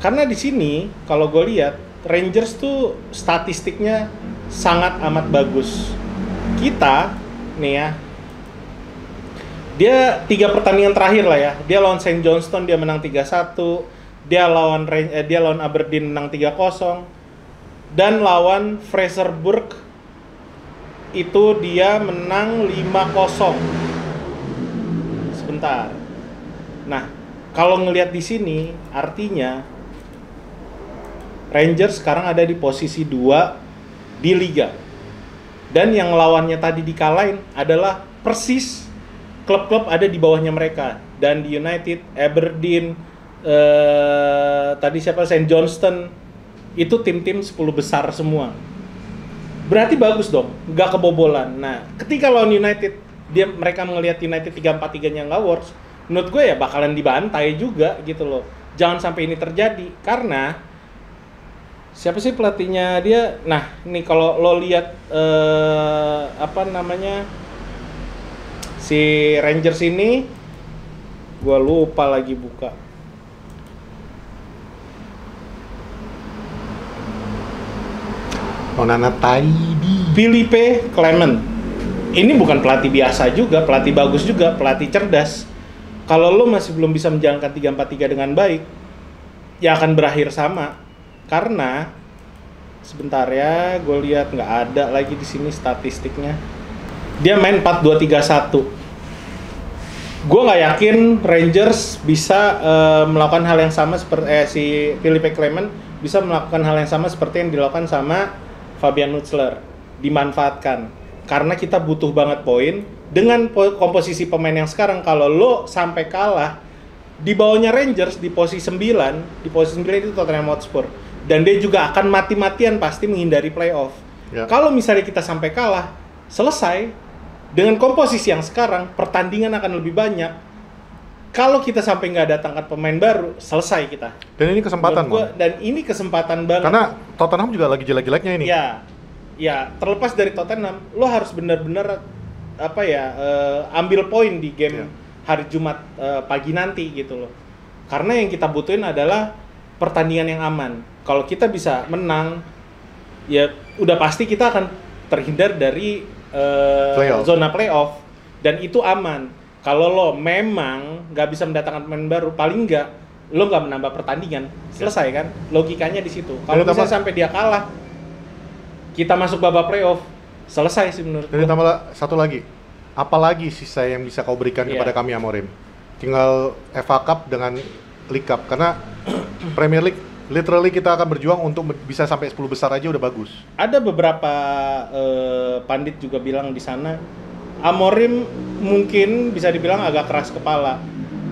Karena di sini kalau gue lihat Rangers tuh statistiknya sangat amat bagus. Kita nih ya, dia 3 pertandingan terakhir lah ya. Dia lawan St. Johnstone dia menang 3-1, dia lawan Aberdeen menang 3-0, dan lawan Fraserburg itu dia menang 5-0. Sebentar. Nah, kalau ngelihat di sini artinya Rangers sekarang ada di posisi 2 di liga. Dan yang lawannya tadi dikalahin adalah persis klub-klub ada di bawahnya mereka. Dan di United, Aberdeen, tadi siapa, St. Johnstone, itu tim-tim 10 besar semua. Berarti bagus dong, nggak kebobolan. Nah, ketika lawan United, mereka melihat United 3-4-3-nya nggak works, menurut gue ya bakalan dibantai juga gitu loh. Jangan sampai ini terjadi, karena siapa sih pelatihnya dia? Nah, nih kalau lo lihat si Rangers ini, gua lupa lagi buka.
Onana Taidi.
Philippe Clement. Ini bukan pelatih biasa juga, pelatih bagus juga, pelatih cerdas. Kalau lo masih belum bisa menjalankan 3-4-3 dengan baik, ya akan berakhir sama. Karena sebentar ya, gue lihat nggak ada lagi di sini statistiknya. Dia main 4-2-3-1. Gue nggak yakin Rangers bisa melakukan hal yang sama seperti si Philippe Clement bisa melakukan hal yang sama seperti yang dilakukan sama Fabian Nutzler, dimanfaatkan. Karena kita butuh banget poin dengan komposisi pemain yang sekarang. Kalau lo sampai kalah di bawahnya Rangers di posisi 9, itu Tottenham Hotspur. Dan dia juga akan mati-matian pasti menghindari playoff. Ya. Kalau misalnya kita sampai kalah, selesai. Dengan komposisi yang sekarang, pertandingan akan lebih banyak. Kalau kita sampai nggak datangkan pemain baru, selesai kita.
Dan ini kesempatan,
dan ini kesempatan banget.
Karena Tottenham juga lagi jelek-jeleknya ini.
Ya, terlepas dari Tottenham, lo harus benar-benar ambil poin di game hari Jumat pagi nanti gitu loh. Karena yang kita butuhin adalah pertandingan yang aman. Kalau kita bisa menang, ya udah pasti kita akan terhindar dari zona playoff, dan itu aman. Kalau lo memang nggak bisa mendatangkan pemain baru, paling nggak lo nggak menambah pertandingan, selesai kan? Logikanya di situ. Kalau misalnya sampai dia kalah, kita masuk babak playoff, selesai sih menurut gue.
Dan tambah satu lagi, apalagi sisa yang bisa kau berikan kepada kami, Amorim? Tinggal FA Cup dengan League Cup, karena Premier League literally kita akan berjuang untuk bisa sampai 10 besar aja udah bagus. Ada
beberapa pandit juga bilang di sana, Amorim mungkin bisa dibilang agak keras kepala.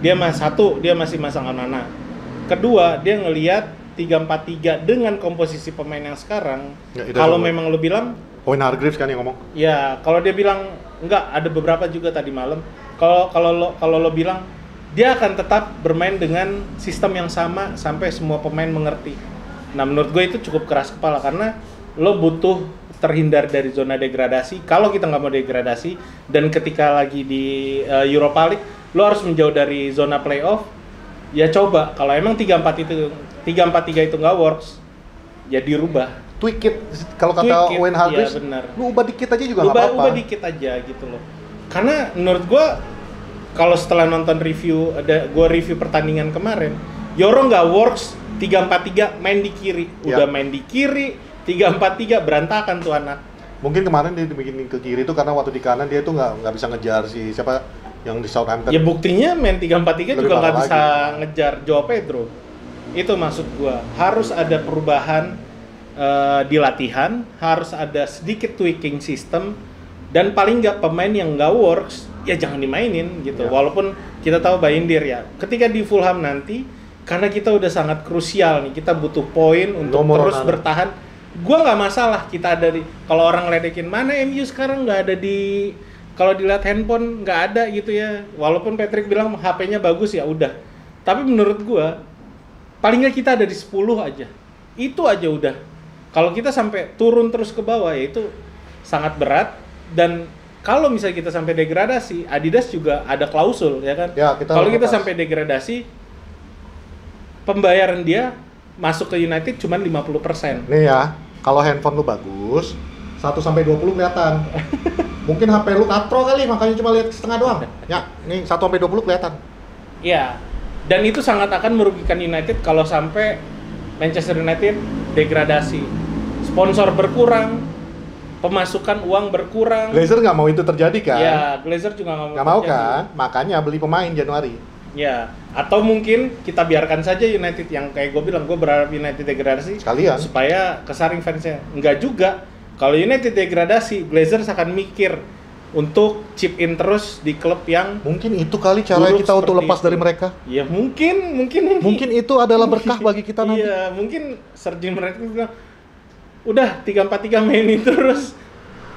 Dia masih masang Onana. Kedua, dia ngelihat 3-4-3 dengan komposisi pemain yang sekarang. Ya, kalau memang lo bilang
Owen Hargreaves kan yang ngomong.
Ya, kalau dia bilang enggak, ada beberapa juga tadi malam. Kalau lo bilang dia akan tetap bermain dengan sistem yang sama sampai semua pemain mengerti. Nah, menurut gue itu cukup keras kepala karena lo butuh terhindar dari zona degradasi. Kalau kita nggak mau degradasi dan ketika lagi di Europa League, lo harus menjauh dari zona playoff. Ya coba, kalau emang 3-4-3 itu nggak works, ya dirubah.
Tweak it, kalau kata Owen Hargreaves, ya lu ubah dikit aja juga nggak apa-apa.
Ubah dikit aja gitu loh. Karena menurut gue, kalau setelah nonton review, gue review pertandingan kemarin, Yoro nggak works 3-4-3 main di kiri. Udah main di kiri, 3-4-3 berantakan tuh anak.
Mungkin kemarin dia dibikin ke kiri itu karena waktu di kanan dia tuh nggak bisa ngejar siapa yang di Southampton.
Ya buktinya main 3-4-3 juga nggak bisa ngejar Joao Pedro. Itu maksud gue, harus ada perubahan di latihan, harus ada sedikit tweaking sistem, dan paling nggak pemain yang nggak works ya jangan dimainin gitu. Walaupun kita tahu Bayindir ya, ketika di Fulham nanti, karena kita udah sangat krusial nih, kita butuh poin untuk terus bertahan Gua nggak masalah kita ada di, kalau orang ngeledekin mana MU sekarang nggak ada di, kalau dilihat handphone nggak ada gitu ya. Walaupun Patrick bilang HP-nya bagus ya udah. Tapi menurut gua paling nggak kita ada di 10 aja. Itu aja udah. Kalau kita sampai turun terus ke bawah ya itu sangat berat. Dan kalau misalnya kita sampai degradasi, Adidas juga ada klausul ya kan.
Ya, kita
kalau kita
lepas.
sampai degradasi, pembayaran dia masuk ke United cuma 50%.
Nih ya, kalau handphone lu bagus, 1-20 kelihatan. Mungkin HP lu katro kali, makanya cuma lihat setengah doang. Ya, nih 1-20 kelihatan.
Iya. Dan itu sangat akan merugikan United kalau sampai Manchester United degradasi. Sponsor berkurang, pemasukan uang berkurang.
Glazer nggak mau itu terjadi kan?
Iya, Glazer juga nggak
Nggak mau
terjadi.
kan? Makanya beli pemain Januari.
Ya, atau mungkin kita biarkan saja United yang kayak gue bilang, gue berharap United degradasi
Sekalian.
supaya kesaring fansnya. Enggak juga. Kalau United degradasi, Glazers akan mikir untuk chip in terus di klub yang
Mungkin itu kali cara
buruk
kita untuk
seperti
lepas
itu.
dari mereka.
Ya mungkin ini.
Mungkin itu adalah berkah bagi kita nanti.
Iya, mungkin Sergio mereka bilang udah 3-4-3 mainin terus.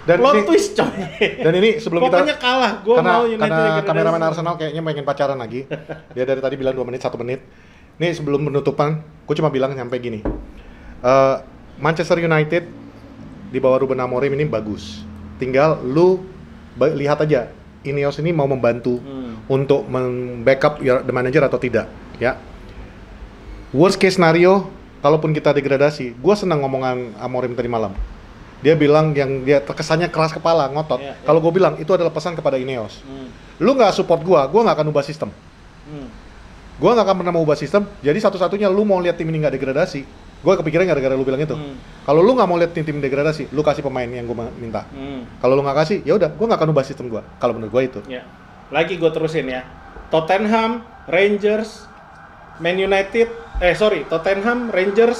Dan
Plot
ini,
twist coy.
dan ini sebelum
Pokoknya
kita
kalah, gue mau United
karena
degradasi.
kameramen Arsenal kayaknya pengen pacaran lagi. Dia dari tadi bilang 2 menit, 1 menit. Nih sebelum penutupan, gue cuma bilang sampai gini. Manchester United di bawah Ruben Amorim ini bagus. Tinggal lu lihat aja Ineos ini mau membantu untuk backup the manager atau tidak, ya. Worst case scenario, kalaupun kita degradasi, gue senang ngomongan Amorim tadi malam. Dia bilang yang dia kesannya keras kepala, ngotot.
Iya,
Kalau gue bilang itu adalah pesan kepada Ineos.
Hmm.
Lu nggak support gue nggak akan ubah sistem. Gue nggak akan pernah mau ubah sistem. Jadi satu-satunya lu mau lihat tim ini nggak degradasi. Gue kepikiran gara-gara lu bilang itu. Kalau lu nggak mau lihat tim degradasi, lu kasih pemain yang gue minta. Kalau lu nggak kasih, ya udah, gue nggak akan ubah sistem gue. Kalau menurut gue itu.
Ya. Lagi gue terusin ya. Tottenham, Rangers, Tottenham, Rangers,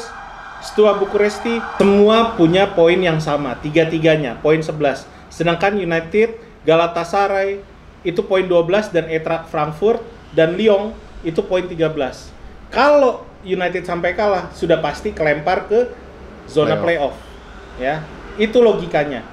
Steaua Bucuresti semua punya poin yang sama, tiga-tiganya poin 11. Sedangkan United, Galatasaray itu poin 12 dan Eintracht Frankfurt dan Lyon itu poin 13. Kalau United sampai kalah, sudah pasti kelempar ke zona playoff. Ya, itu logikanya.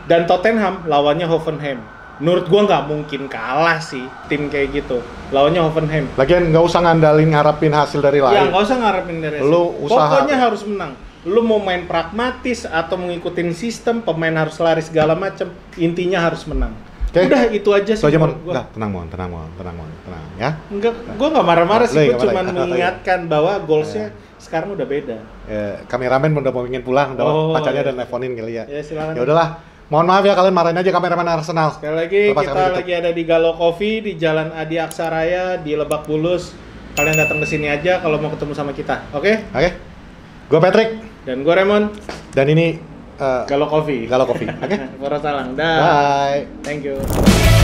Dan Tottenham lawannya Hoffenheim. Menurut gua nggak mungkin kalah sih tim kayak gitu. Lawannya Hoffenheim.
Lagian nggak usah ngandalin ngarapin hasil dari
Ya
lain.
nggak usah ngarepin dari hasil.
Lu usaha.
Pokoknya harus menang. Lu mau main pragmatis atau mengikutin sistem, pemain harus lari segala macam. Intinya harus menang.
Oke.
Udah itu aja sih.
Itu aja, Mon.
menurut gua.
Udah, tenang ya.
Enggak, gua nggak marah-marah
Lu
sih.
nggak
Gua cuma
marah.
mengingatkan bahwa goalsnya sekarang udah beda.
Kameramen udah mau ingin pulang, udah
Oh,
pacarnya
iya.
dan teleponin kali ya.
Ya silakan.
Ya udahlah. Mohon maaf ya kalian marahin aja kameramen Arsenal.
Sekali lagi
Lepas
kita
kami tutup.
lagi ada di Galo Coffee di Jalan Adi Aksaraya di Lebak Bulus. Kalian datang ke sini aja kalau mau ketemu sama kita. Oke?
Oke. Gue Patrick
Dan gue Raymond,
dan ini
Galo Coffee.
Galo Coffee. Oke.
Salang. Dah.
Bye.
Thank you.